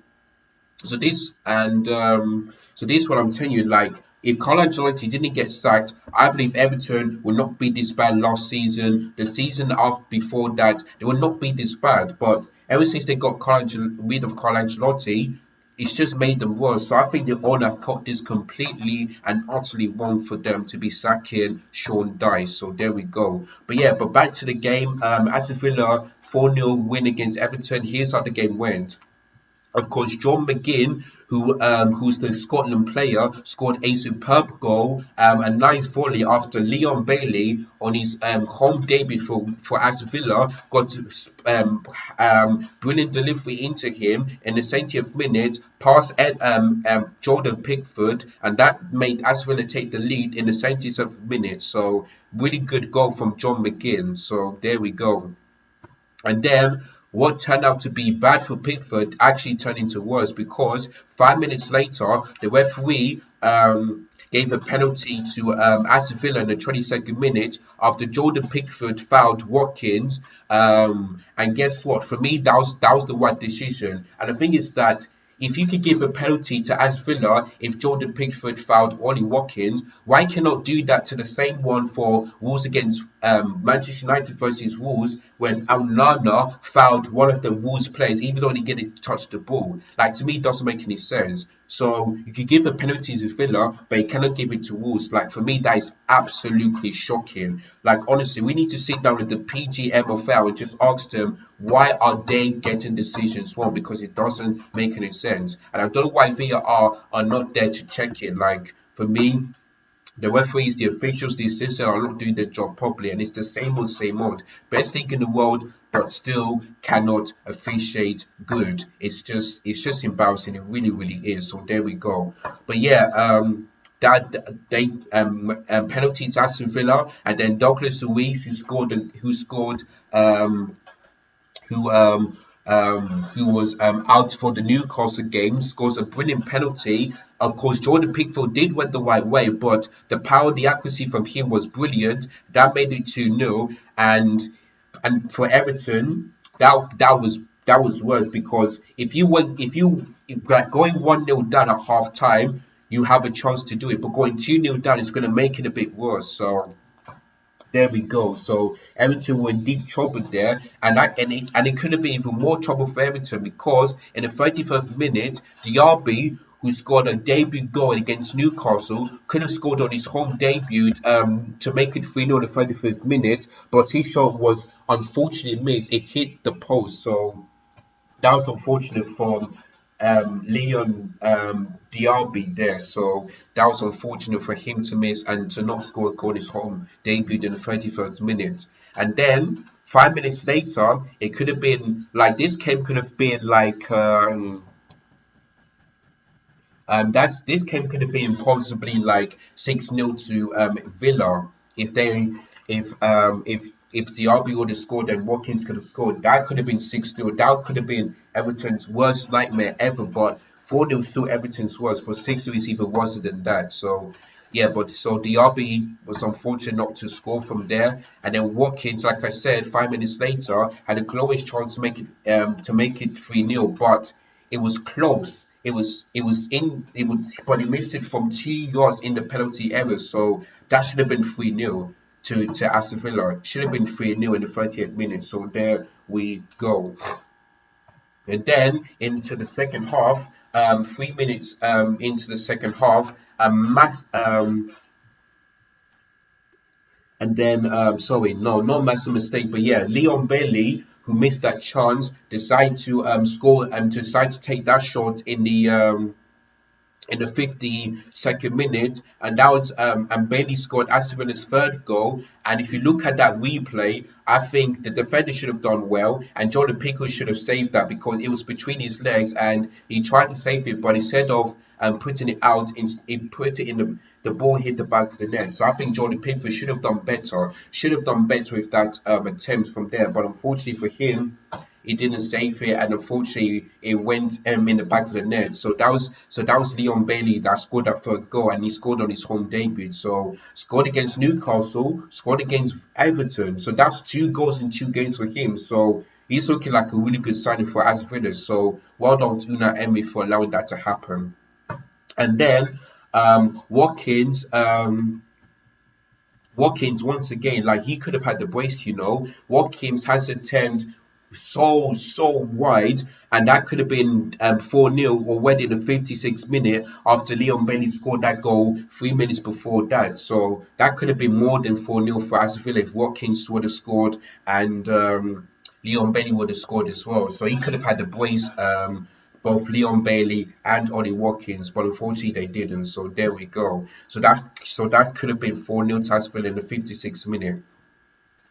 this and so this is what I'm telling you. Like, if Carlo Ancelotti didn't get sacked, I believe Everton will not be this bad last season. The season after before that, they will not be this bad. But ever since they got rid of Carlo Ancelotti, it's just made them worse. So I think the owner caught this completely and utterly wrong for them to be sacking Sean Dice. So there we go. But yeah, but back to the game. Aston Villa 4-0 win against Everton. Here's how the game went. Of course, John McGinn, who's the Scotland player, scored a superb goal, a nice volley after Leon Bailey on his home debut for Aston Villa got brilliant delivery into him in the 70th minute past Jordan Pickford, and that made Aston Villa take the lead in the 70th minute. So really good goal from John McGinn. So there we go. And then what turned out to be bad for Pickford actually turned into worse because 5 minutes later, the referee gave a penalty to Aston Villa in the 22nd minute after Jordan Pickford fouled Watkins. And guess what? For me, that was the right decision. And the thing is that if you could give a penalty to Aston Villa if Jordan Pickford fouled Ollie Watkins, why cannot do that to the same one for Wolves against Manchester United versus Wolves when Onana fouled one of the Wolves players even though he didn't touch the ball? Like, to me, it doesn't make any sense. So you could give a penalty to Villa, but you cannot give it to Wolves. Like, for me, that is absolutely shocking. Like, honestly, we need to sit down with the PGMOL and just ask them why are they getting decisions wrong, because it doesn't make any sense. And I don't know why VAR are not there to check it. Like, for me, The referees, the officials, the assistants are not doing their job properly, and it's the same old, same old. Best league in the world, but still cannot officiate good. It's just embarrassing. It really, really is. So there we go. But yeah, that they penalties Aston Villa, and then Douglas Luiz who scored who um who was out for the Newcastle game, scores a brilliant penalty. Of course, Jordan Pickford did went the right way, but the power, the accuracy from him was brilliant. That made it 2-0, and for Everton, that was worse because if you like going 1-0 down at half time, you have a chance to do it, but going 2-0 down is going to make it a bit worse. So there we go. So Everton were in deep trouble there, and it could have been even more trouble for Everton because in the 31st minute, Diaby, who scored a debut goal against Newcastle, could have scored on his home debut to make it 3-0 in the 31st minute, but his shot was unfortunately missed. It hit the post, so that was unfortunate for Leon Diaby there. So that was unfortunate for him to miss and to not score a goal in his home debut in the 31st minute. And then 5 minutes later, it could have been like this game could have been like that's this game could have been possibly like 6-0 to Villa if they if Diaby would have scored and Watkins could have scored. That could have been 6-0. That could have been Everton's worst nightmare ever. But 4-0 is still Everton's worst, but 6-0 is even worse than that. So yeah, but so Diaby was unfortunate not to score from there, and then Watkins, like I said, 5 minutes later had a glorious chance to make it 3-0, but it was close. But he missed it from 2 yards in the penalty area. So that should have been 3-0 to Aston Villa. Should have been 3-0 in the 38th minute. So there we go. And then into the second half, 3 minutes into the second half, a mass and then, sorry, no, not massive mistake, but yeah, Leon Bailey, who missed that chance, decided to score and decide to take that shot in the 52nd minute, and that was and Bailey scored Aston Villa's third goal. And if you look at that replay, I think the defender should have done well, and Jordan Pickford should have saved that because it was between his legs, and he tried to save it, but instead of putting it out, he put it in the ball hit the back of the net. So I think Jordan Pickford should have done better with that attempt from there. But unfortunately for him, he didn't save it, and unfortunately it went in the back of the net. So that was Leon Bailey that scored that third goal, and he scored on his home debut. So scored against Newcastle, scored against Everton. So that's 2 goals in 2 games for him. So he's looking like a really good signing for Aston Villa. So well done to Unai Emery for allowing that to happen. And then Watkins. Watkins once again, like he could have had the brace. Watkins has a attempt so wide, and that could have been 4-0 already in the 56th minute after Leon Bailey scored that goal 3 minutes before that. So that could have been more than 4-0 for Aston Villa if Watkins would have scored and Leon Bailey would have scored as well. So he could have had the brace, both Leon Bailey and Ollie Watkins, but unfortunately they didn't. So there we go. So that could have been 4-0 to Aston Villa in the 56th minute.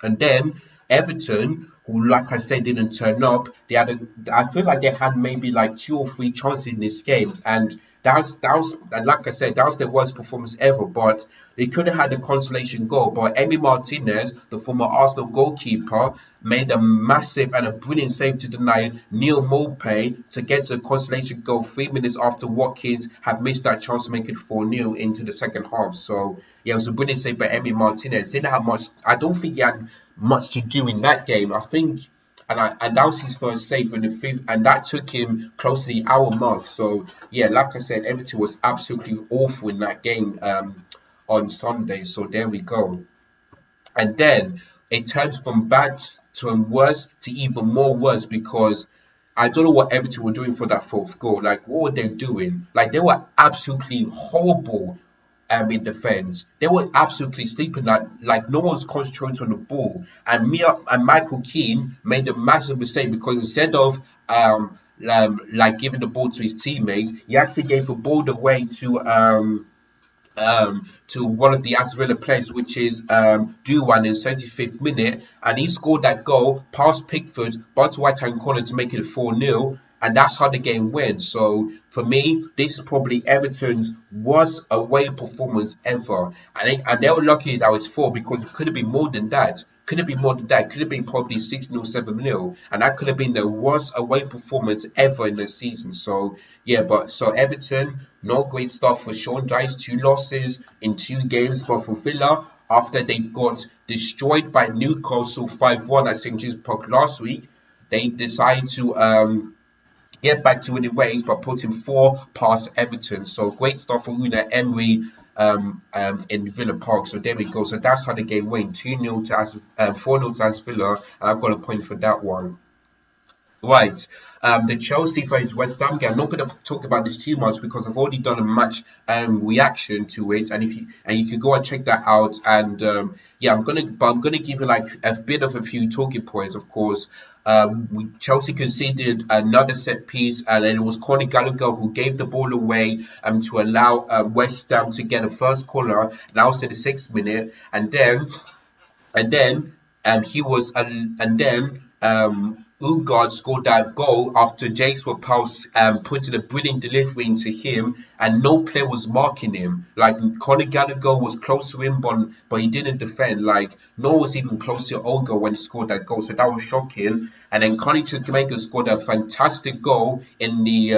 And then Everton, who, like I said, didn't turn up, I feel like they had maybe like 2 or 3 chances in this game, and and like I said, that was their worst performance ever. But they could have had a consolation goal. But Emi Martinez, the former Arsenal goalkeeper, made a massive and a brilliant save to deny Neil Maupay to get to a consolation goal 3 minutes after Watkins had missed that chance to make it 4-0 into the second half. So yeah, it was a brilliant save by Emi Martinez. Didn't have much. I don't think he had much to do in that game. I think, and that was his first save in the fifth, and that took him close to the hour mark. So yeah, like I said, Everton was absolutely awful in that game on Sunday. So there we go. And then it turns from bad to worse to even more worse because I don't know what Everton were doing for that fourth goal. Like, what were they doing? Like, they were absolutely horrible in defense. They were absolutely sleeping. Like no one's concentrating on the ball. And Mia and Michael Keane made a massive mistake because instead of like giving the ball to his teammates, he actually gave the ball away to to one of the Aston Villa players, which is Duan in 75th minute, and he scored that goal past Pickford, onto right hand corner to make it 4-0. And that's how the game went. So for me, this is probably Everton's worst away performance ever. And they were lucky that was four because it could have been more than that. Could have been more than that. Could have been probably 6-0, 7-0. And that could have been the worst away performance ever in the season. So, yeah, but so Everton, no great stuff for Sean Dyche. Two losses in two games. But for Villa, after they got destroyed by Newcastle 5-1 at St. James Park last week, they decided to get back to winning ways by putting four past Everton. So great stuff for Una Emery in Villa Park. So there we go. So that's how the game went. 2-0 to 4-0 to Aston Villa. And I've got a point for that one. Right. The Chelsea versus West Ham game. I'm not going to talk about this too much because I've already done a match reaction to it, and if you can go and check that out. And yeah, I'm gonna give you like a bit of a few talking points. Of course, Chelsea conceded another set piece, and then it was Conor Gallagher who gave the ball away to allow West Ham to get a first corner. Now to the 6th minute, and then he was and then Ugard scored that goal after Jakes were paused putting a brilliant delivery into him, and no player was marking him. Like Conor Gallagher was close to him, but he didn't defend. Like no one was even close to Olga when he scored that goal, so that was shocking. And then Conor Chukwuemeka scored a fantastic goal in the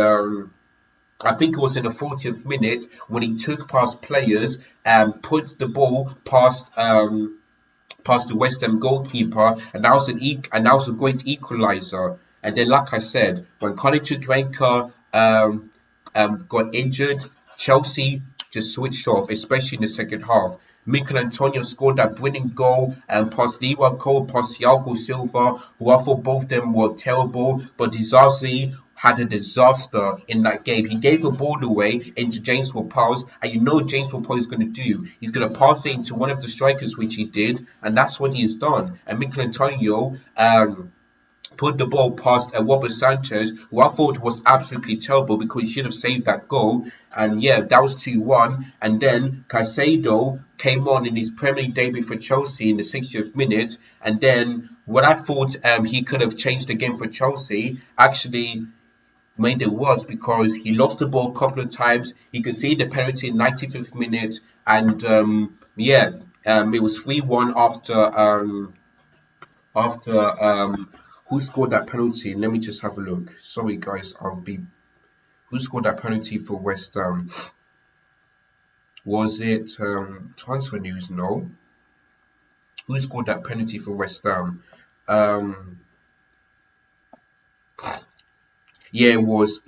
I think it was in the 40th minute when he took past players and put the ball past the West Ham goalkeeper, and that was a great equaliser. And then, like I said, when Conor Chukwuemeka got injured, Chelsea just switched off, especially in the second half. Mikel Antonio scored that winning goal and past Lewa Cole, past Thiago Silva, who I thought both of them were terrible, but Dizazi had a disaster in that game. He gave the ball away into James Ward-Prowse, and you know James Ward-Prowse is going to do. He's going to pass it into one of the strikers, which he did, and that's what he's done. And Mikel Antonio put the ball past Robert Sanchez, who I thought was absolutely terrible because he should have saved that goal. And yeah, that was 2-1. And then Caicedo came on in his Premier League debut for Chelsea in the 60th minute. And then what I thought he could have changed the game for Chelsea actually made it worse because he lost the ball a couple of times. He could see the penalty in 95th minute. And it was 3-1 after who scored that penalty? Let me just have a look. Sorry, guys. Who scored that penalty for West Ham? Was it Transfer News? No. Who scored that penalty for West Ham? Yeah, it was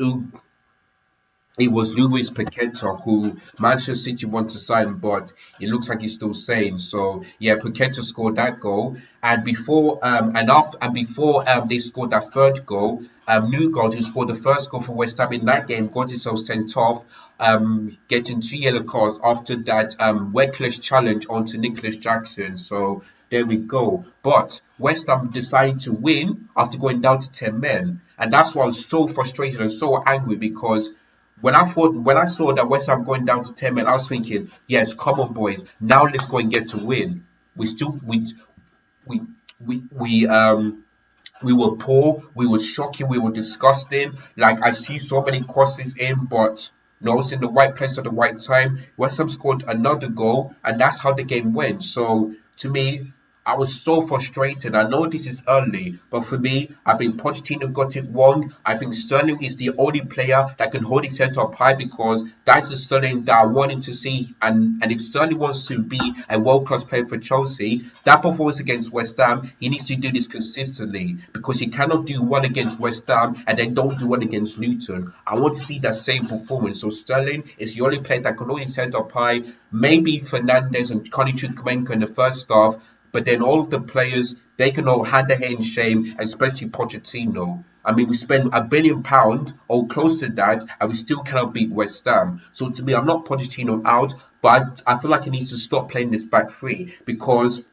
Luis Paqueta who Manchester City want to sign, but it looks like he's still saying. So yeah, Paqueta scored that goal, and before they scored that third goal, Newgard, who scored the first goal for West Ham in that game, got himself sent off, getting 2 yellow cards after that reckless challenge onto Nicholas Jackson. So there we go. But West Ham decided to win after going down to 10 men, and that's why I was so frustrated and so angry because when I saw that West Ham going down to 10 men, I was thinking, yes, come on, boys, now let's go and get to win. We still we we were poor, we were shocking, we were disgusting. Like I see so many crosses in, but no, it's in the right place at the right time. West Ham scored another goal, and that's how the game went. So to me, I was so frustrated. I know this is early, but for me, I think Pochettino got it wrong. I think Sterling is the only player that can hold his head up high because that's the Sterling that I wanted to see. And if Sterling wants to be a world-class player for Chelsea, that performance against West Ham, he needs to do this consistently because he cannot do one against West Ham and then don't do one against Luton. I want to see that same performance. So Sterling is the only player that can hold his head up high. Maybe Fernandes and Conor Chukwuemeka in the first half. But then all of the players, they can all hand their head in shame, especially Pochettino. I mean, we spent £1 billion or close to that, and we still cannot beat West Ham. So to me, I'm not Pochettino out, but I feel like he needs to stop playing this back three because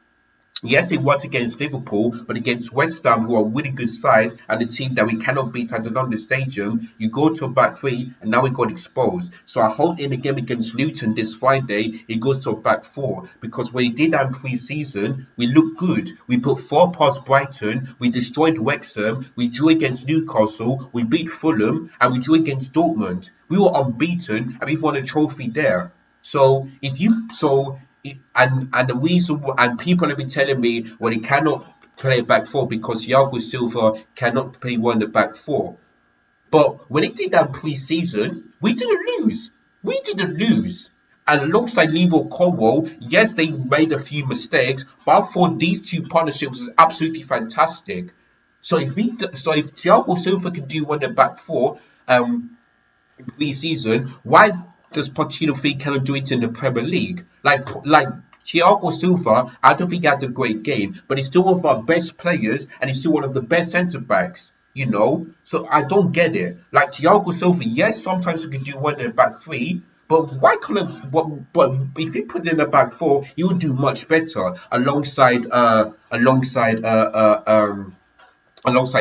Yes, it was against Liverpool, but against West Ham, who are a really good side and a team that we cannot beat at the London Stadium, you go to a back three and now we got exposed. So I hope in the game against Luton this Friday, it goes to a back four because when he did that in pre-season, we looked good. We put four past Brighton, we destroyed Wrexham, we drew against Newcastle, we beat Fulham, and we drew against Dortmund. We were unbeaten and we've won a trophy there. So if you so and the reason and people have been telling me well he cannot play back four because Thiago Silva cannot play one in the back four. But when he did that pre-season, we didn't lose. We didn't lose. And alongside Leo Colwell, yes, they made a few mistakes, but I thought these two partnerships was absolutely fantastic. So if Thiago Silva can do one in the back four, pre-season, why does Pochettino think cannot do it in the Premier League? Like Thiago Silva, I don't think he had a great game, but he's still one of our best players and he's still one of the best centre backs. So I don't get it. Like Thiago Silva, yes, sometimes we can do one in the back three, but why can't it, but if he put it in the back four, he would do much better alongside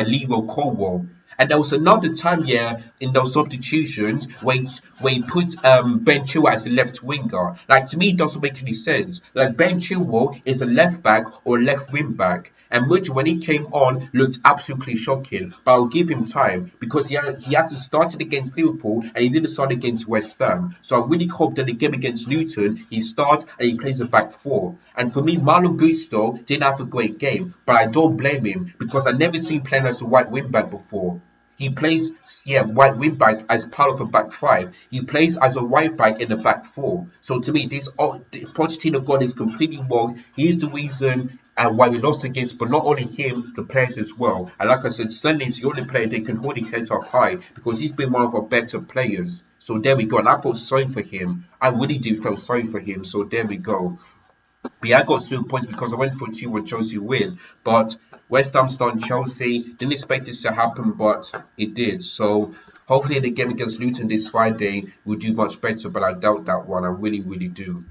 Leo Colwell. And there was another time, yeah, in those substitutions where he put Ben Chilwell as a left winger. Like to me, it doesn't make any sense. Like Ben Chilwell is a left back or a left wing back. And Mudge, when he came on, looked absolutely shocking. But I'll give him time because he had to start it against Liverpool and he didn't start against West Ham. So I really hope that the game against Luton, he starts and he plays a back four. And for me, Malo Gusto didn't have a great game, but I don't blame him because I've never seen him playing as a white wing back before. He plays, yeah, white wing back as part of a back five. He plays as a right back in the back four. So to me, Pochettino got this completely wrong. He's the reason and why we lost against, but not only him, the players as well. And like I said, Sterling is the only player they can hold his heads up high because he's been one of our better players. So there we go. And I felt sorry for him. I really do feel sorry for him. So there we go. But yeah, I got 2 points because I went for 2-1 Chelsea win. But West Ham stunned Chelsea. Didn't expect this to happen, but it did. So hopefully the game against Luton this Friday will do much better, but I doubt that one. I really, really do.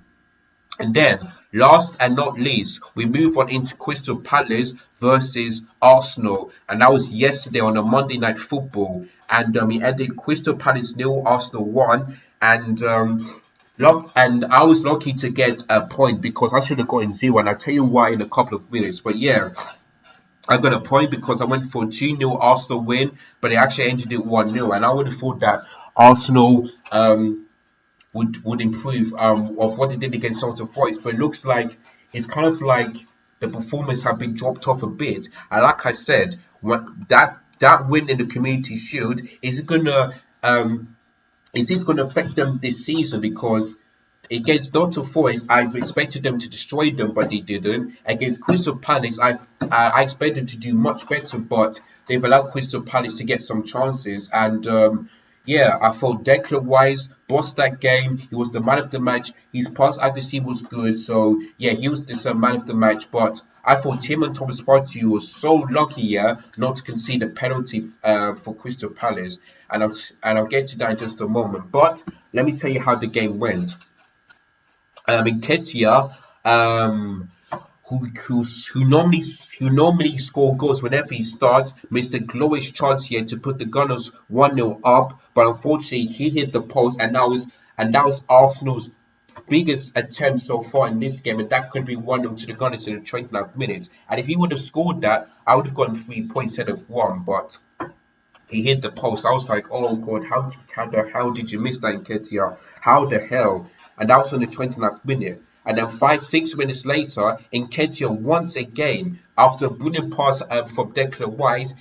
And then, last and not least, we move on into Crystal Palace versus Arsenal. And that was yesterday on a Monday Night Football. And we ended Crystal Palace 0, Arsenal 1. And I was lucky to get a point because I should have gotten 0. And I'll tell you why in a couple of minutes. But yeah, I got a point because I went for a 2-0 Arsenal win. But it actually ended it 1-0. And I would have thought that Arsenal would improve of what they did against Nottingham Forest, but it looks like it's kind of like the performance have been dropped off a bit. And like I said, that win in the Community Shield is this gonna affect them this season because against Nottingham Forest, I expected them to destroy them, but they didn't. Against Crystal Palace, I expected them to do much better, but they've allowed Crystal Palace to get some chances. And yeah, I thought Declan Wise bossed that game. He was the man of the match. His pass accuracy was good, so yeah, he was the man of the match. But I thought him and Thomas Partey was so lucky, yeah, not to concede a penalty for Crystal Palace. And I'll get to that in just a moment. But let me tell you how the game went. Nketiah, who normally score goals whenever he starts, missed a glorious chance here to put the Gunners 1-0 up, but unfortunately he hit the post, and that was Arsenal's biggest attempt so far in this game, and that could be 1-0 to the Gunners in the 29th minute. And if he would have scored that, I would have gotten 3 points instead of 1, but he hit the post. I was like, oh god, how did you miss that, Nketiah? How the hell? And that was on the 29th minute. And then 5-6 minutes later, Nketiah once again, after a brilliant pass from Declan Wise,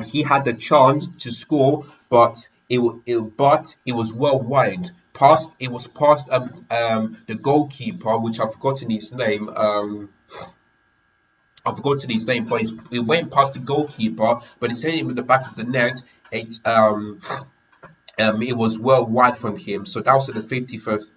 he had the chance to score, but it was well wide. It was past the goalkeeper, which I've forgotten his name. I've forgotten his name, but it went past the goalkeeper, but it's hitting him in the back of the net. It was well wide from him, so that was at the 35th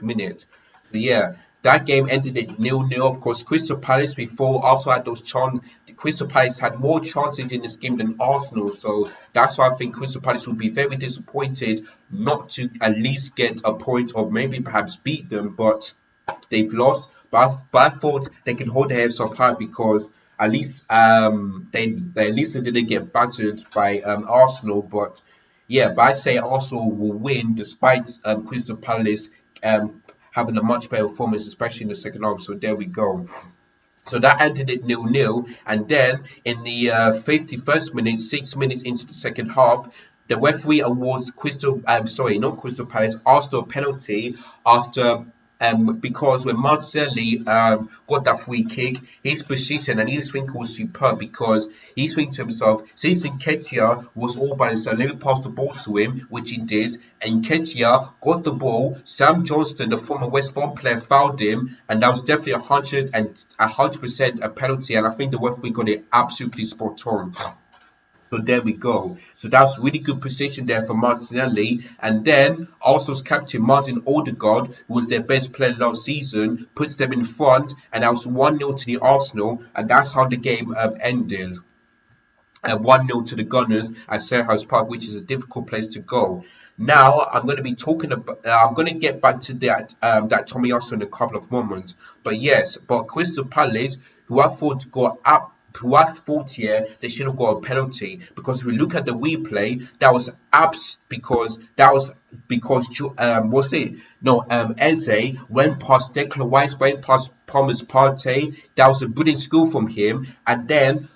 minute. So yeah, that game ended at 0-0. Of course, Crystal Palace before also had those chances. Crystal Palace had more chances in this game than Arsenal, so that's why I think Crystal Palace would be very disappointed not to at least get a point or maybe perhaps beat them, but they've lost, but I thought they could hold their heads up high because at least they at least they didn't get battered by Arsenal. But yeah, but I say Arsenal will win despite Crystal Palace having a much better performance, especially in the second half. So there we go. So that ended it 0-0. And then in the 51st minute, 6 minutes into the second half, the referee awards not Crystal Palace, Arsenal a penalty after because when Martinelli got that free kick, his position and his think was superb because he's thinking to himself, since Nketiah was all by himself, let me pass the ball to him, which he did. And Nketiah got the ball. Sam Johnston, the former West Brom player, fouled him, and that was definitely 100% a penalty. And I think the referee got it absolutely spot on. So there we go. So that's really good position there for Martinelli. And then Arsenal's captain Martin Odegaard, who was their best player last season, puts them in front, and that was 1-0 to the Arsenal, and that's how the game ended. 1-0 to the Gunners at Selhurst Park, which is a difficult place to go. Now I'm going to be talking about. I'm going to get back to that Tomiyasu in a couple of moments. But yes, but Crystal Palace, who I thought got up. Who I thought here they should have got a penalty because if we look at the replay, that was what's it? No, Eze went past Declan Rice, went past Thomas Partey. That was a brilliant skill from him, and then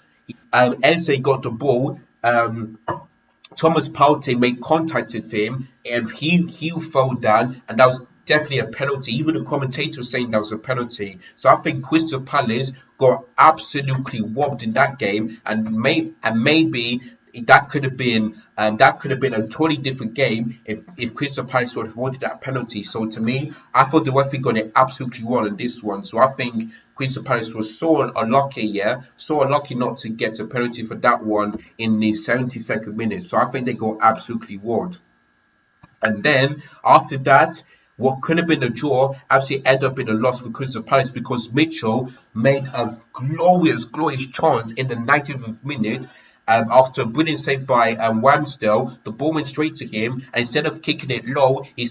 Eze got the ball. Thomas Partey made contact with him, and he fell down, and that was definitely a penalty. Even the commentator was saying that was a penalty. So I think Crystal Palace got absolutely robbed in that game, and maybe that could have been a totally different game if Crystal Palace would have wanted that penalty. So to me, I thought the referee got it absolutely wrong in this one. So I think Crystal Palace was so unlucky, so unlucky not to get a penalty for that one in the 72nd minute. So I think they got absolutely wrong. And then after that, what could have been a draw actually ended up in a loss for Crystal Palace because Mitchell made a glorious chance in the 90th minute. After a brilliant save by Ramsdale, the ball went straight to him, and instead of kicking it low, he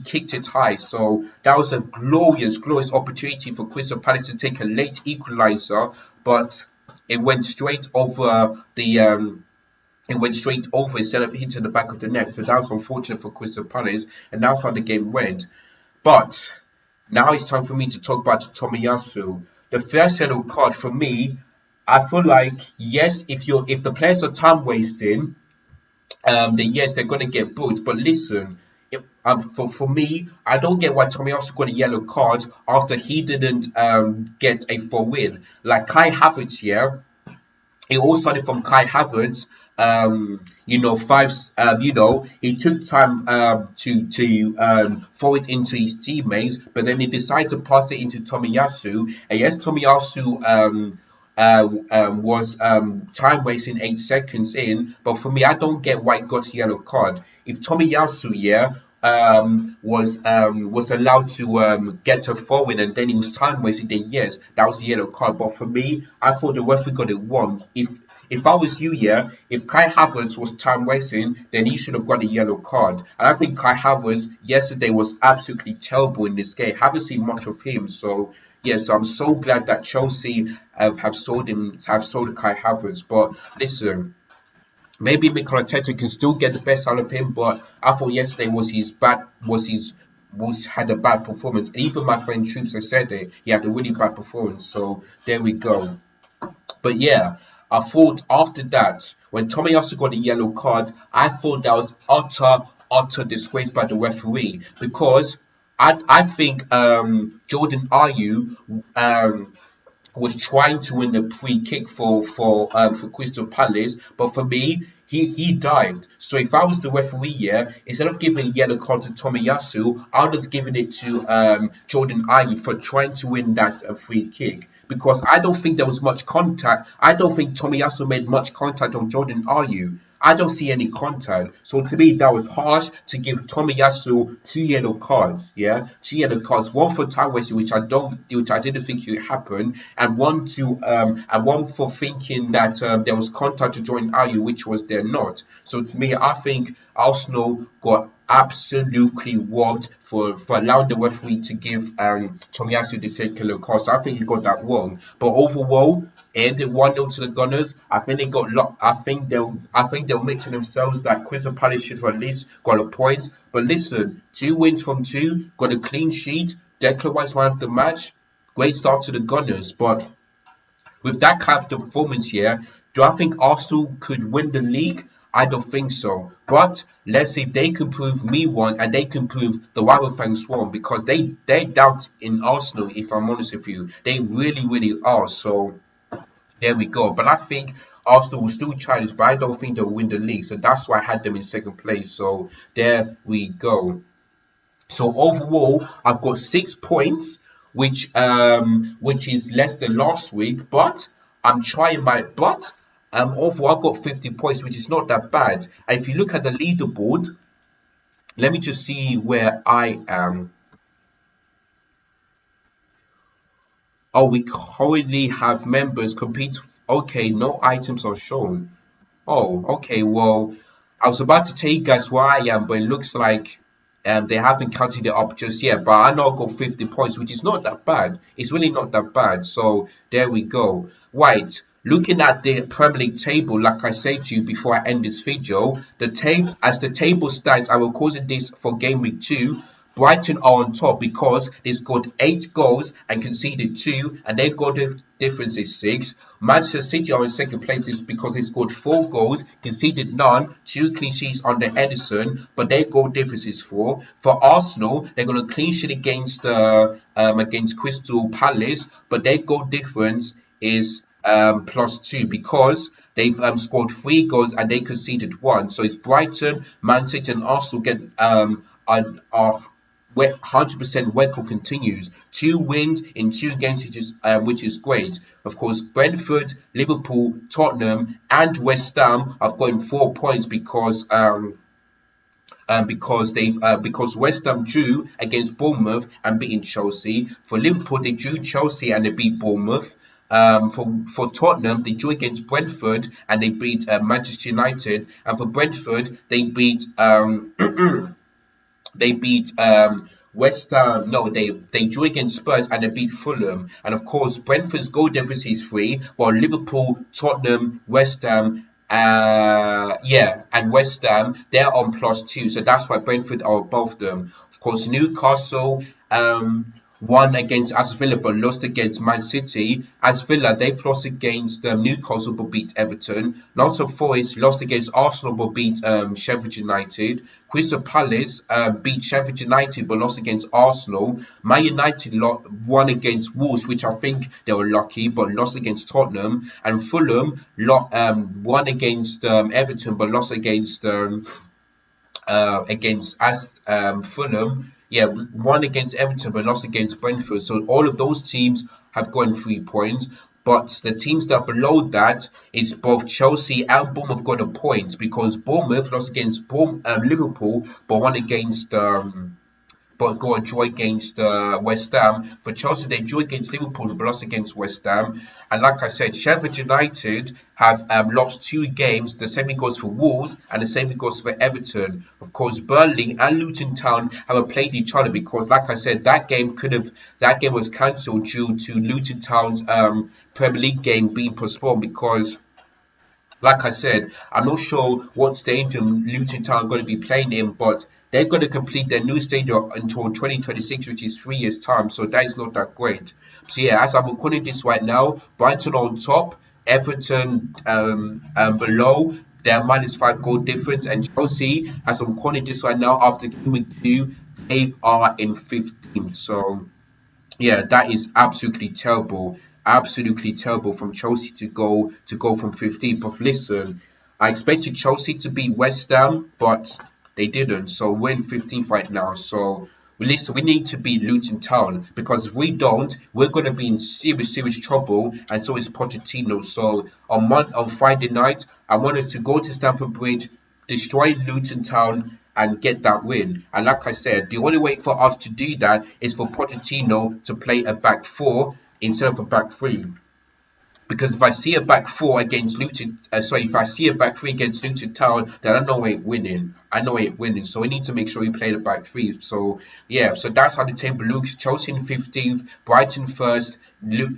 kicked it high. So that was a glorious opportunity for Crystal Palace to take a late equaliser, but it went straight over instead of hitting the back of the net. So that was unfortunate for Crystal Palace, and that's how the game went. But now it's time for me to talk about Tomiyasu. The first yellow card for me, I feel like yes, if the players are time wasting, then yes, they're gonna get booked. But listen, for me, I don't get why Tomiyasu got a yellow card after he didn't get a full win. Like Kai Havertz here, it all started from Kai Havertz. He took time to throw it into his teammates, but then he decided to pass it into Tomiyasu. And yes, Tomiyasu was time wasting 8 seconds in, but for me, I don't get why he got a yellow card. If Tomiyasu, was allowed to get a forward and then he was time wasting, then yes, that was a yellow card. But for me, I thought the referee got it wrong. If I was you, if Kai Havertz was time wasting, then he should have got a yellow card. And I think Kai Havertz yesterday was absolutely terrible in this game. Haven't seen much of him, so yes, I'm so glad that Chelsea have sold Kai Havertz. But listen, maybe Mikel Arteta can still get the best out of him, but I thought yesterday had a bad performance. Even my friend Troops has said it. He had a really bad performance. So there we go. But yeah, I thought after that, when Tomiyasu got a yellow card, I thought that was utter disgrace by the referee because I think Jordan Ayew was trying to win a free kick for Crystal Palace, but for me, he dived. So if I was the referee here, instead of giving a yellow card to Tomiyasu, I would have given it to Jordan Ayew for trying to win that free kick. Because I don't think there was much contact. I don't think Tomiyasu made much contact on Jordan Ayew. I don't see any contact. So to me, that was harsh to give Tomiyasu 2 yellow cards. Yeah, 2 yellow cards. One for time wasting, which I didn't think would happen, and one for thinking that there was contact to join Ayu, which was there not. So to me, I think Arsenal got absolutely wronged for allowing the referee to give Tomiyasu the second yellow card. So I think he got that wrong. But overall, it ended 1-0 to the Gunners. I think they got locked. I think they'll make to themselves that Crystal Palace should have at least got a point. But listen, 2 wins from 2, got a clean sheet. Declan Rice man of the match. Great start to the Gunners. But with that kind of performance here, do I think Arsenal could win the league? I don't think so. But let's see if they can prove me wrong and they can prove the rival fans wrong, because they doubt in Arsenal, if I'm honest with you. They really, really are. So there we go. But I think Arsenal will still try this, but I don't think they'll win the league. So that's why I had them in second place. So there we go. So overall, I've got 6 points, which is less than last week, but I'm trying my but overall I've got 50 points, which is not that bad. And if you look at the leaderboard, let me just see where I am. Oh, we currently have members compete. Okay, no items are shown. Oh, okay. Well, I was about to tell you guys where I am, but it looks like they haven't counted it up just yet. But I know I got 50 points, which is not that bad. It's really not that bad. So there we go. Right. Looking at the Premier League table, like I said to you before I end this video, the table stands, I will cause it this for game week 2. Brighton are on top because they scored 8 goals and conceded 2, and their goal difference is 6. Manchester City are in second place this because they scored 4 goals, conceded none, 2 clean sheets under Edison, but their goal difference is 4. For Arsenal, they're going to clean sheet against Crystal Palace, but their goal difference is +2 because they've scored 3 goals and they conceded 1. So it's Brighton, Man City, and Arsenal get are 100% record continues. 2 wins in 2 games, which is great. Of course, Brentford, Liverpool, Tottenham, and West Ham have gotten 4 points because West Ham drew against Bournemouth and beating Chelsea. For Liverpool, they drew Chelsea and they beat Bournemouth. For Tottenham, they drew against Brentford and they beat Manchester United. And for Brentford, they beat they beat West Ham. No, they drew against Spurs and they beat Fulham. And of course, Brentford's goal difference is 3, while Liverpool, Tottenham, West Ham, and West Ham, they're on +2. So that's why Brentford are above them. Of course, Newcastle won against Aston Villa but lost against Man City. As Villa, they've lost against Newcastle but beat Everton. Nottingham Forest lost against Arsenal but beat Sheffield United. Crystal Palace beat Sheffield United but lost against Arsenal. Man United won against Wolves, which I think they were lucky, but lost against Tottenham. And Fulham won against Everton but lost against Fulham. Yeah, won against Everton but lost against Brentford. So all of those teams have gotten 3 points. But the teams that are below that is both Chelsea and Bournemouth got a point, because Bournemouth lost against Liverpool but won against but got a draw against West Ham. For Chelsea, they drew against Liverpool but lost against West Ham. And like I said, Sheffield United have lost 2 games. The same goes for Wolves and the same goes for Everton. Of course, Burnley and Luton Town have played each other because, like I said, that game was cancelled due to Luton Town's Premier League game being postponed because, like I said, I'm not sure what stadium Luton Town are going to be playing in, but they're going to complete their new stadium until 2026, which is 3 years' time. So that is not that great. So yeah, as I'm recording this right now, Brighton on top, Everton below. They're -5 goal difference, and Chelsea, as I'm recording this right now, after game week 2, they are in 15th. So yeah, that is absolutely terrible from Chelsea to go from 15th. But listen, I expected Chelsea to beat West Ham, but they didn't. So we're in 15th right now. So Listen, we need to beat Luton Town, because if we don't, we're going to be in serious, serious trouble, and so is Pochettino. So on Friday night, I wanted to go to Stamford Bridge, destroy Luton Town, and get that win. And like I said, the only way for us to do that is for Pochettino to play a back four instead of a back three. Because if I see a back four against if I see a back three against Luton Town, then I know we ain't winning. I know we ain't winning. So we need to make sure we play the back three. So yeah, so that's how the table looks. Chelsea in 15th, Brighton first,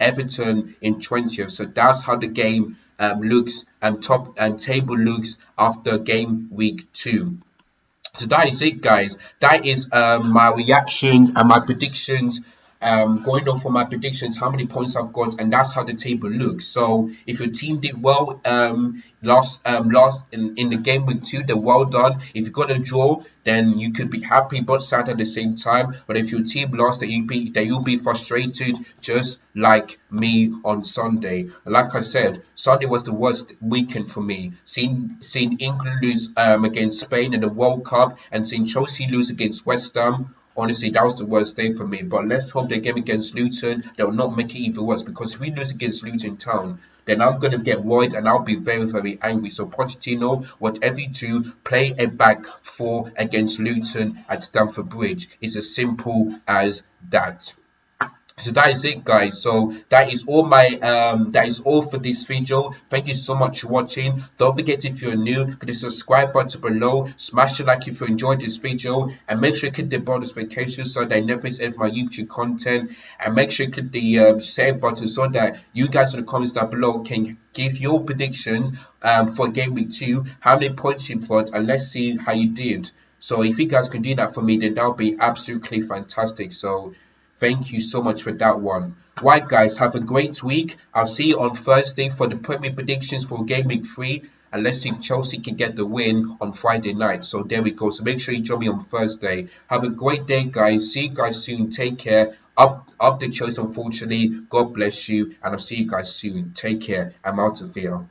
Everton in 20th. So that's how the game looks and top and table looks after game week 2. So that is it, guys. That is my reactions and my predictions. Going on for my predictions, how many points I've got, and that's how the table looks. So if your team did well, lost in the game week 2, then well done. If you got a draw, then you could be happy but sad at the same time. But if your team lost, then you'll be frustrated, just like me on Sunday. Like I said, Sunday was the worst weekend for me. Seeing England lose against Spain in the World Cup, and seeing Chelsea lose against West Ham. Honestly, that was the worst day for me. But let's hope the game against Luton, they will not make it even worse. Because if we lose against Luton Town, then I'm going to get worried and I'll be very, very angry. So Pochettino, whatever you do, play a back four against Luton at Stamford Bridge. It's as simple as that. So that is it, guys. So that is all for this video. Thank you so much for watching. Don't forget, if you're new, click the subscribe button below, smash the like if you enjoyed this video, and make sure you click the bell notification so that I never miss any of my YouTube content, and make sure you click the save button so that you guys in the comments down below can give your predictions for game week 2, how many points you got, and let's see how you did. So if you guys can do that for me, then that would be absolutely fantastic. So thank you so much for that one. Right, guys, have a great week. I'll see you on Thursday for the Premier predictions for Game Week 3. And let's see if Chelsea can get the win on Friday night. So there we go. So make sure you join me on Thursday. Have a great day, guys. See you guys soon. Take care. Up the Chelsea, unfortunately. God bless you. And I'll see you guys soon. Take care. I'm out of here.